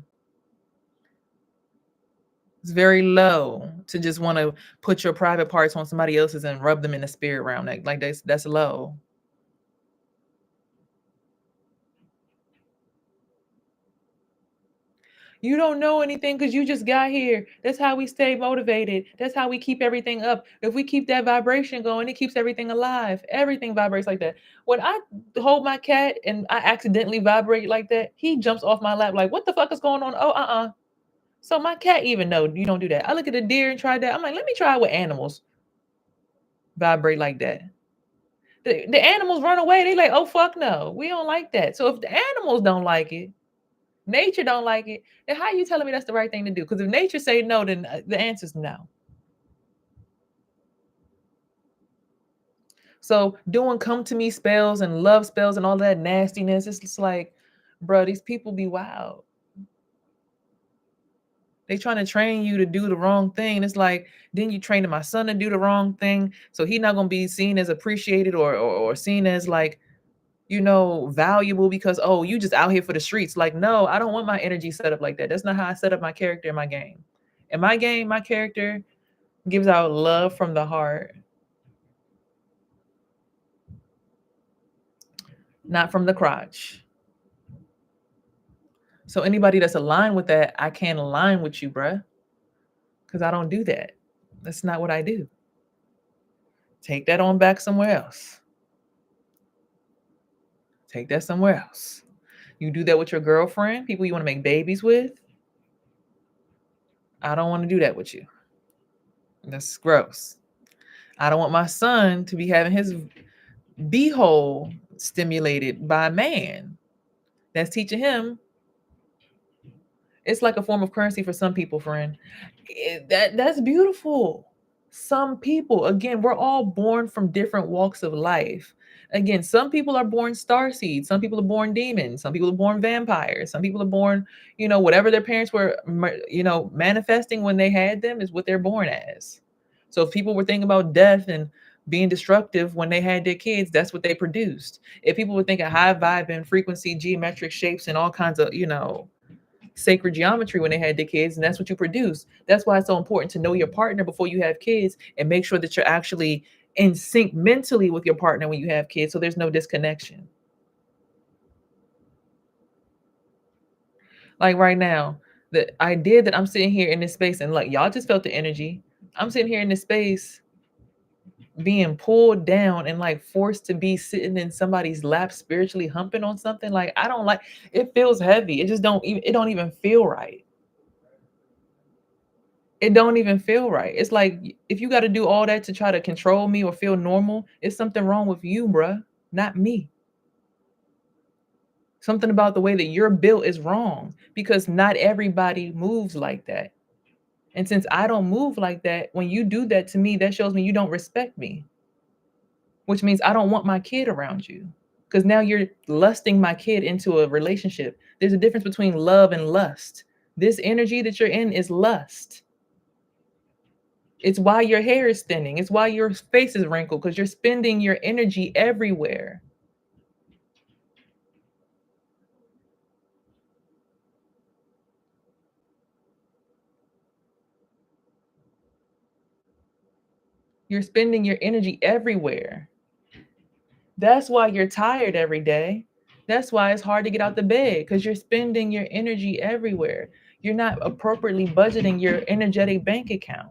It's very low to just want to put your private parts on somebody else's and rub them in the spirit realm. Like that's low. You don't know anything because you just got here. That's how we stay motivated. That's how we keep everything up. If we keep that vibration going, it keeps everything alive. Everything vibrates like that. When I hold my cat and I accidentally vibrate like that, he jumps off my lap like, what the fuck is going on? Oh. So my cat even know you don't do that. I look at a deer and try that. I'm like, let me try it with animals. Vibrate like that. The animals run away. They like, oh fuck no. We don't like that. So if the animals don't like it, Nature don't like it. Then how you telling me that's the right thing to do? Because if nature say no, then the answer's no. So doing come to me spells and love spells and all that nastiness, it's just like, bro, these people be wild. They trying to train you to do the wrong thing. It's like, then you training my son to do the wrong thing. So he not gonna be seen as appreciated or seen as like, valuable because, oh, you just out here for the streets. Like, no, I don't want my energy set up like that. That's not how I set up my character in my game. In my game, my character gives out love from the heart, not from the crotch. So anybody that's aligned with that, I can't align with you, bruh, because I don't do that. That's not what I do. Take that on back somewhere else. Take that somewhere else. You do that with your girlfriend, people you want to make babies with. I don't want to do that with you. That's gross. I don't want my son to be having his beehole stimulated by a man that's teaching him. It's like a form of currency for some people, friend. That's beautiful. Some people, again, we're all born from different walks of life. Again, some people are born star seeds, some people are born demons, some people are born vampires, some people are born, whatever their parents were, manifesting when they had them is what they're born as. So if people were thinking about death and being destructive when they had their kids, that's what they produced. If people were thinking high vibe and frequency, geometric shapes, and all kinds of, sacred geometry when they had their kids, and that's what you produce. That's why it's so important to know your partner before you have kids and make sure that you're actually in sync mentally with your partner when you have kids, so there's no disconnection. Like right now, the idea that I'm sitting here in this space and like y'all just felt the energy. I'm sitting here in this space being pulled down and like forced to be sitting in somebody's lap spiritually humping on something. Like I don't like it. Feels heavy. It don't even feel right. It don't even feel right. It's like if you got to do all that to try to control me or feel normal, it's something wrong with you, bruh, not me. Something about the way that you're built is wrong because not everybody moves like that. And since I don't move like that, when you do that to me, that shows me you don't respect me, which means I don't want my kid around you because now you're lusting my kid into a relationship. There's a difference between love and lust. This energy that you're in is lust. It's why your hair is thinning. It's why your face is wrinkled because you're spending your energy everywhere. You're spending your energy everywhere. That's why you're tired every day. That's why it's hard to get out the bed because you're spending your energy everywhere. You're not appropriately budgeting your energetic bank account.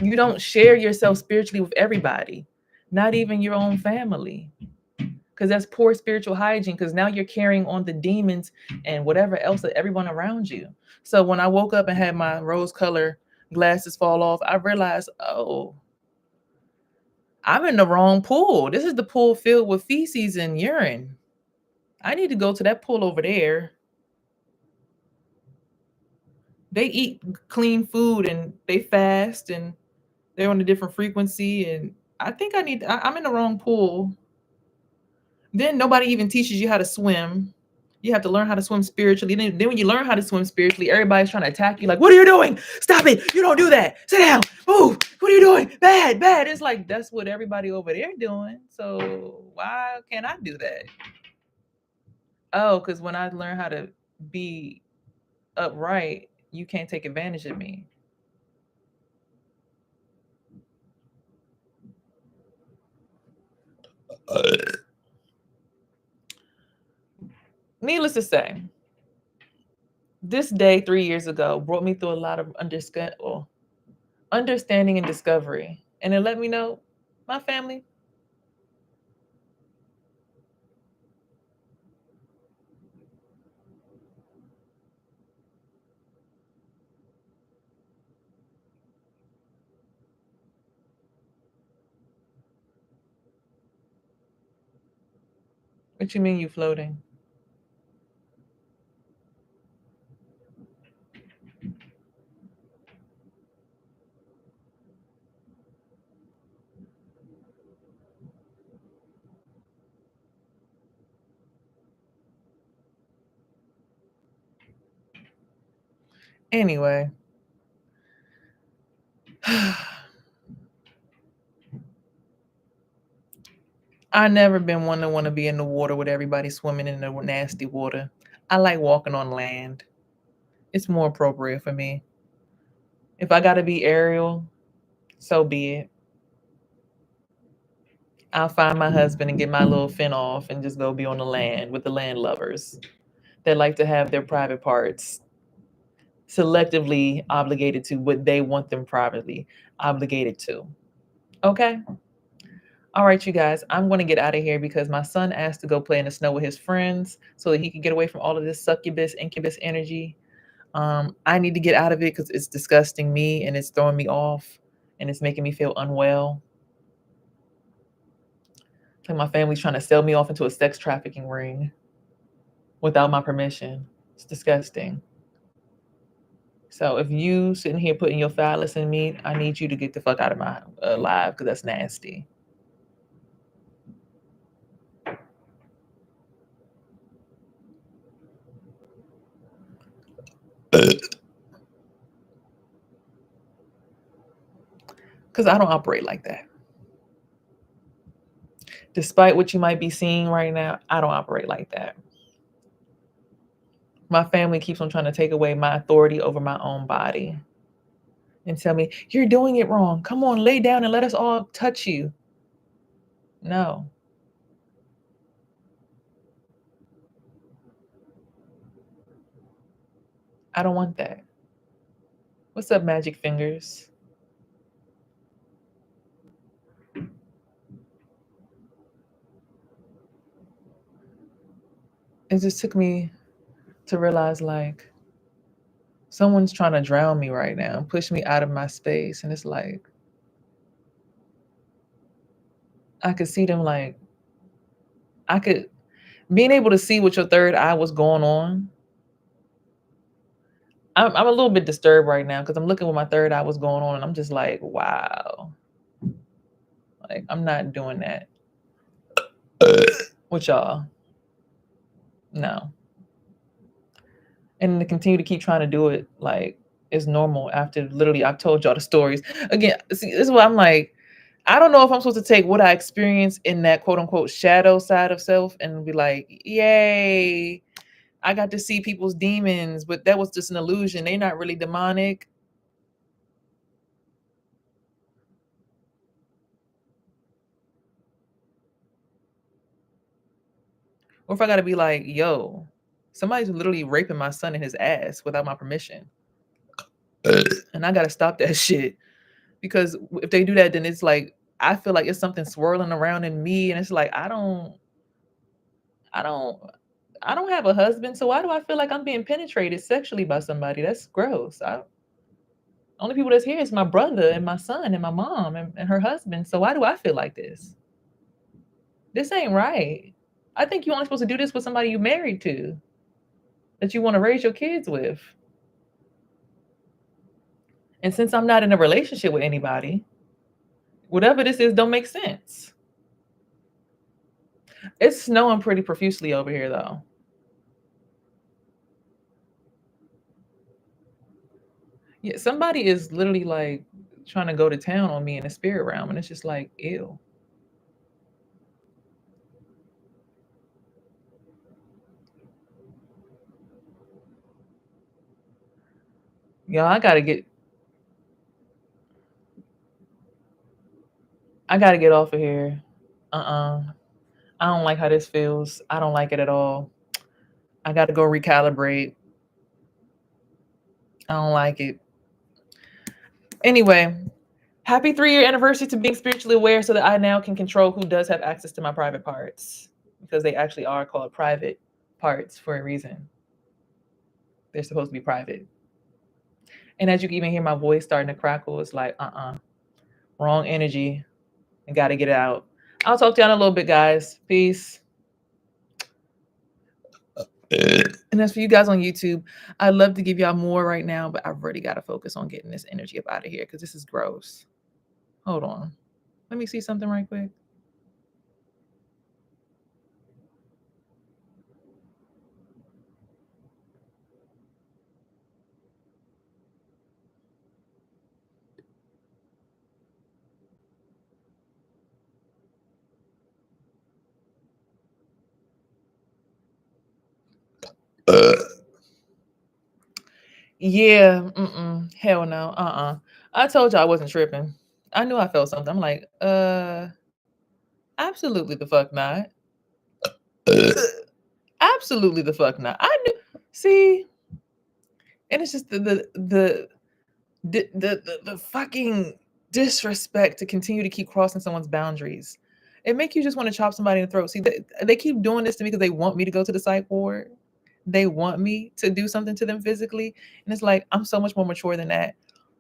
You don't share yourself spiritually with everybody, not even your own family, because that's poor spiritual hygiene because now you're carrying on the demons and whatever else that everyone around you. So when I woke up and had my rose color glasses fall off, I realized, oh, I'm in the wrong pool. This is the pool filled with feces and urine. I need to go to that pool over there. They eat clean food and they fast and they're on a different frequency. And I think I'm in the wrong pool. Then nobody even teaches you how to swim. You have to learn how to swim spiritually. Then when you learn how to swim spiritually, everybody's trying to attack you like, what are you doing? Stop it. You don't do that. Sit down. Move. What are you doing? Bad, bad. It's like, that's what everybody over there doing. So why can't I do that? Oh, because when I learn how to be upright, you can't take advantage of me. Needless to say, this day 3 years ago brought me through a lot of understanding and discovery. And it let me know my family. What you mean you floating? Anyway. I never been one to want to be in the water with everybody swimming in the nasty water. I like walking on land. It's more appropriate for me. If I gotta be Ariel, so be it. I'll find my husband and get my little fin off and just go be on the land with the land lovers that like to have their private parts selectively obligated to what they want them privately obligated to. Okay? All right, you guys, I'm going to get out of here because my son asked to go play in the snow with his friends so that he can get away from all of this succubus, incubus energy. I need to get out of it because it's disgusting me and it's throwing me off and it's making me feel unwell. Like my family's trying to sell me off into a sex trafficking ring without my permission. It's disgusting. So if you sitting here putting your phallus in me, I need you to get the fuck out of my live because that's nasty. Because I don't operate like that. Despite what you might be seeing right now, I don't operate like that. My family keeps on trying to take away my authority over my own body and tell me, you're doing it wrong. Come on, lay down and let us all touch you. No. I don't want that. What's up, Magic Fingers? It just took me to realize like someone's trying to drown me right now, push me out of my space. And it's like, I could see them like, I could, being able to see what your third eye was going on. I'm a little bit disturbed right now because I'm looking what my third eye was going on and I'm just like, wow. Like, I'm not doing that with y'all. No. And to continue to keep trying to do it like it's normal after literally I've told y'all the stories. Again, see, this is what I'm like. I don't know if I'm supposed to take what I experienced in that quote unquote shadow side of self and be like, yay, I got to see people's demons, but that was just an illusion. They're not really demonic. Or if I got to be like, yo, somebody's literally raping my son in his ass without my permission. And I got to stop that shit. Because if they do that, then it's like, I feel like it's something swirling around in me. And it's like, I don't, I don't have a husband. So why do I feel like I'm being penetrated sexually by somebody? That's gross. Only people that's here is my brother and my son and my mom and her husband. So why do I feel like this? This ain't right. I think you're only supposed to do this with somebody you're married to, that you want to raise your kids with. And since I'm not in a relationship with anybody, whatever this is don't make sense. It's snowing pretty profusely over here though. Yeah, somebody is literally like trying to go to town on me in the spirit realm, and it's just like, ew. Y'all, I gotta get off of here. Uh-uh. I don't like how this feels. I don't like it at all. I gotta go recalibrate. I don't like it. Anyway, happy 3-year anniversary to being spiritually aware so that I now can control who does have access to my private parts. Because they actually are called private parts for a reason. They're supposed to be private. And as you can even hear my voice starting to crackle, it's like, wrong energy. I gotta get it out. I'll talk to y'all in a little bit, guys. Peace. And as for you guys on YouTube, I'd love to give y'all more right now, but I've already got to focus on getting this energy up out of here because this is gross. Hold on. Let me see something right quick. Yeah, hell no, I told you I wasn't tripping. I knew I felt something. I'm like, absolutely the fuck not. Absolutely the fuck not. I knew. See, and it's just the fucking disrespect to continue to keep crossing someone's boundaries. It make you just want to chop somebody in the throat. See, they keep doing this to me because they want me to go to the psych ward. They want me to do something to them physically, and it's like I'm so much more mature than that.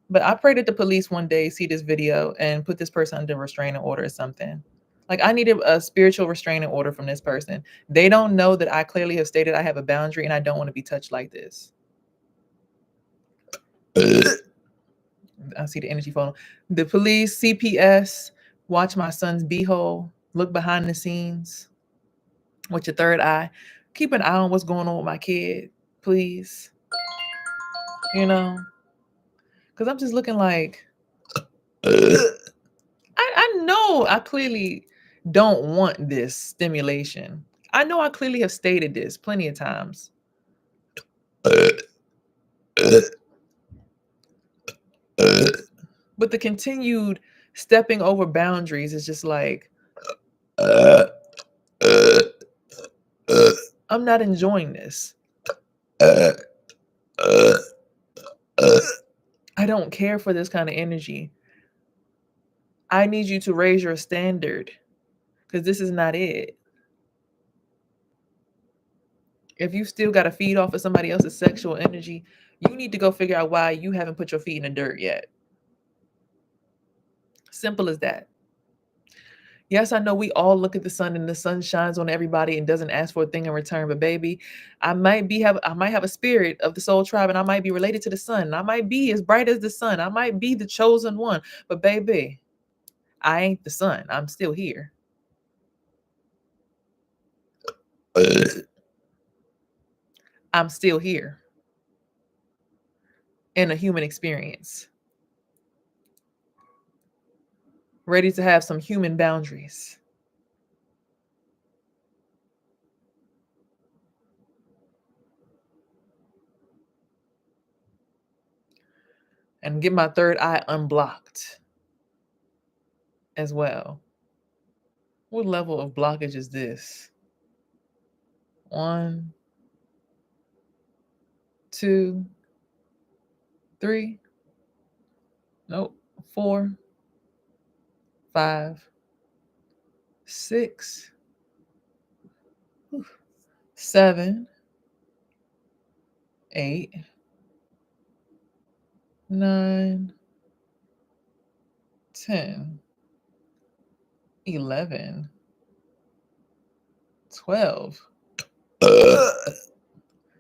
But I pray that the police one day see this video and put this person under restraining order or something. Like I needed a spiritual restraining order from this person. They don't know that I clearly have stated I have a boundary and I don't want to be touched like this. I see the energy phone. The police, CPS, watch my son's beehole, look behind the scenes with your third eye. Keep an eye on what's going on with my kid, please. You know, because I'm just looking like, I know I clearly don't want this stimulation. I know I clearly have stated this plenty of times. But the continued stepping over boundaries is just like, I'm not enjoying this. I don't care for this kind of energy. I need you to raise your standard because this is not it. If you still got to feed off of somebody else's sexual energy, you need to go figure out why you haven't put your feet in the dirt yet. Simple as that. Yes, I know we all look at the sun and the sun shines on everybody and doesn't ask for a thing in return. But baby, I might have a spirit of the soul tribe and I might be related to the sun. I might be as bright as the sun. I might be the chosen one. But baby, I ain't the sun. I'm still here. I'm still here in a human experience, ready to have some human boundaries. And get my third eye unblocked as well. What level of blockage is this? 1, 2, 3. Nope. 4, 5, 6, 7, 8, 9, 10, 11, 12.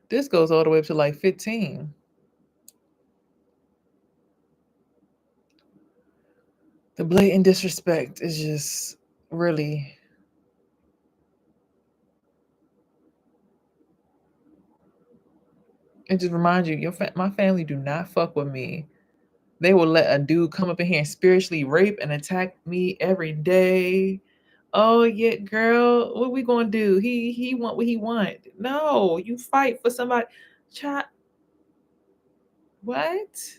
This goes all the way up to like 15. The blatant disrespect is just really. It just reminds you, my family do not fuck with me. They will let a dude come up in here and spiritually rape and attack me every day. Oh yeah, girl, what we gonna do? He want what he want. No, you fight for somebody. Child, what?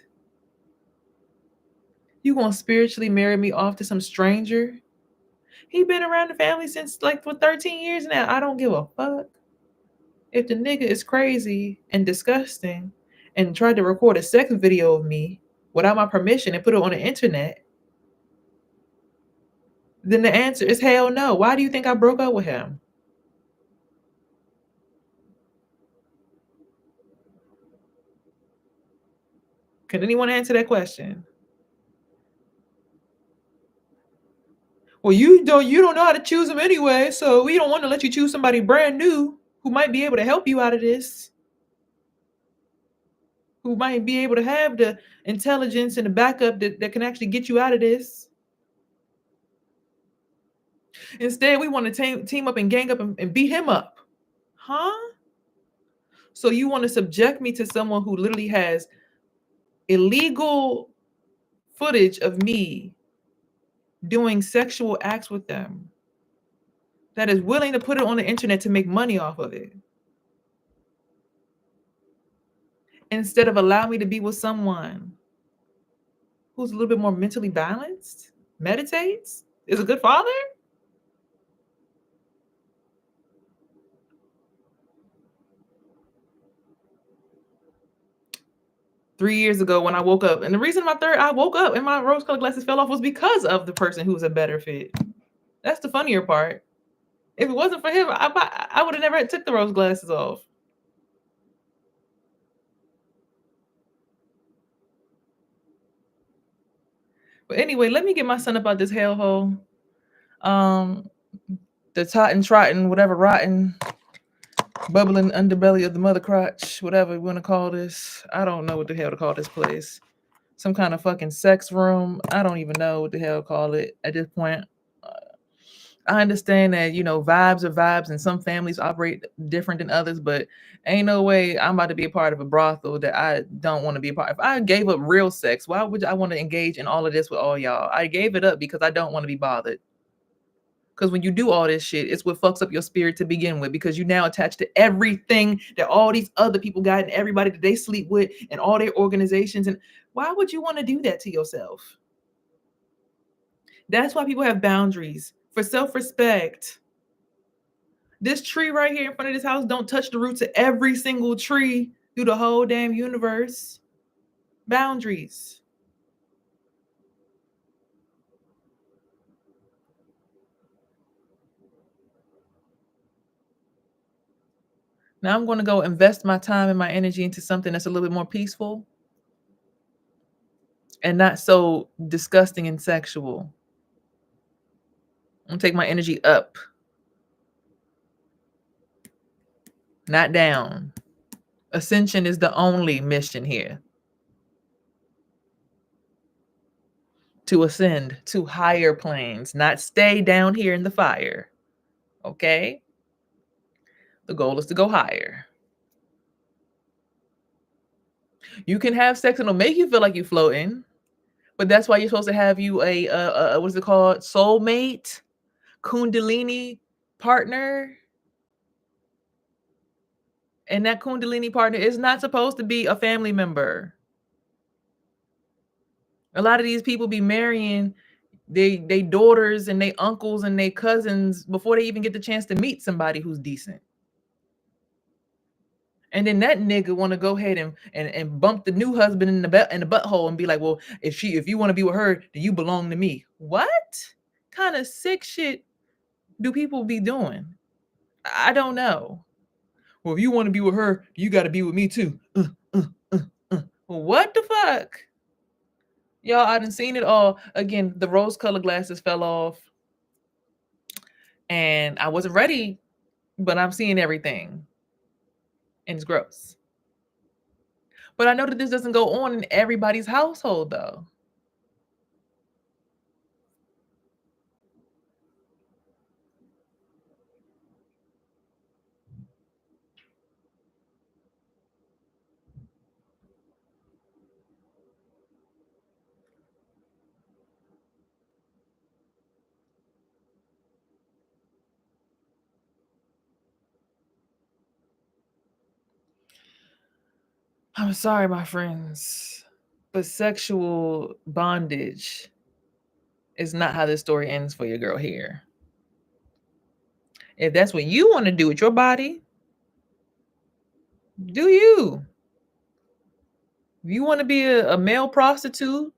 You gonna spiritually marry me off to some stranger? He been around the family since like for 13 years now. I don't give a fuck. If the nigga is crazy and disgusting and tried to record a sex video of me without my permission and put it on the internet, then the answer is hell no. Why do you think I broke up with him? Can anyone answer that question? Well, you don't know how to choose them anyway, so we don't want to let you choose somebody brand new who might be able to help you out of this, who might be able to have the intelligence and the backup that can actually get you out of this. Instead, we want to team up and gang up and beat him up. Huh? So you want to subject me to someone who literally has illegal footage of me doing sexual acts with them, that is willing to put it on the internet to make money off of it. instead of allowing me to be with someone who's a little bit more mentally balanced, meditates, is a good father? 3 years ago when I woke up, and the reason I woke up and my rose-colored glasses fell off was because of the person who was a better fit. That's the funnier part. If it wasn't for him, I would have never took the rose glasses off. But anyway, let me get my son up out this hellhole. The totting, trotting, whatever, rotten, bubbling underbelly of the mother crotch, whatever you want to call this. I don't know what the hell to call this place. Some kind of fucking sex room. I don't even know what the hell to call it at this point. I understand that, vibes are vibes and some families operate different than others, but ain't no way I'm about to be a part of a brothel that I don't want to be a part of. If I gave up real sex, why would I want to engage in all of this with all y'all? I gave it up because I don't want to be bothered. Because when you do all this shit, it's what fucks up your spirit to begin with, because you now attach to everything that all these other people got and everybody that they sleep with and all their organizations. And why would you want to do that to yourself? That's why people have boundaries, for self-respect. This tree right here in front of this house don't touch the roots of every single tree through the whole damn universe. Boundaries. Now I'm going to go invest my time and my energy into something that's a little bit more peaceful and not so disgusting and sexual. I'm going to take my energy up, not down. Ascension is the only mission here. To ascend to higher planes, not stay down here in the fire. Okay? The goal is to go higher. You can have sex and it'll make you feel like you're floating, but that's why you're supposed to have you a what is it called? Soulmate, Kundalini partner. And that Kundalini partner is not supposed to be a family member. A lot of these people be marrying they daughters and they uncles and they cousins before they even get the chance to meet somebody who's decent. And then that nigga want to go ahead and bump the new husband in the butthole and be like, well, if you want to be with her, then you belong to me. What kind of sick shit do people be doing? I don't know. Well, if you want to be with her, you got to be with me too. What the fuck? Y'all, I done seen it all. Again, the rose-colored glasses fell off. And I wasn't ready, but I'm seeing everything. And it's gross. But I know that this doesn't go on in everybody's household, though. I'm sorry, my friends, but sexual bondage is not how this story ends for your girl here. If that's what you want to do with your body, do you. If you want to be a male prostitute,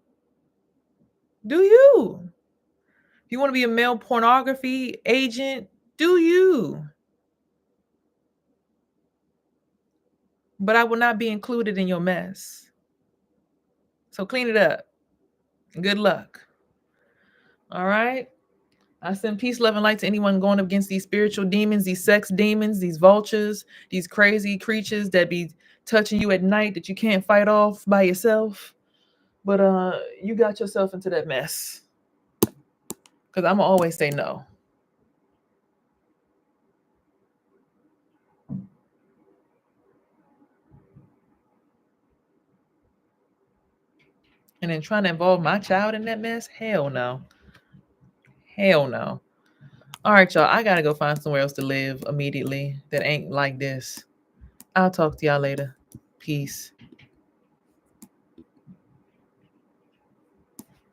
do you. If you want to be a male pornography agent, do you. But I will not be included in your mess. So clean it up. Good luck. All right? I send peace, love, and light to anyone going up against these spiritual demons, these sex demons, these vultures, these crazy creatures that be touching you at night that you can't fight off by yourself. But you got yourself into that mess. Because I'm going to always say no. And then trying to involve my child in that mess? Hell no. Hell no. All right, y'all. I got to go find somewhere else to live immediately that ain't like this. I'll talk to y'all later. Peace.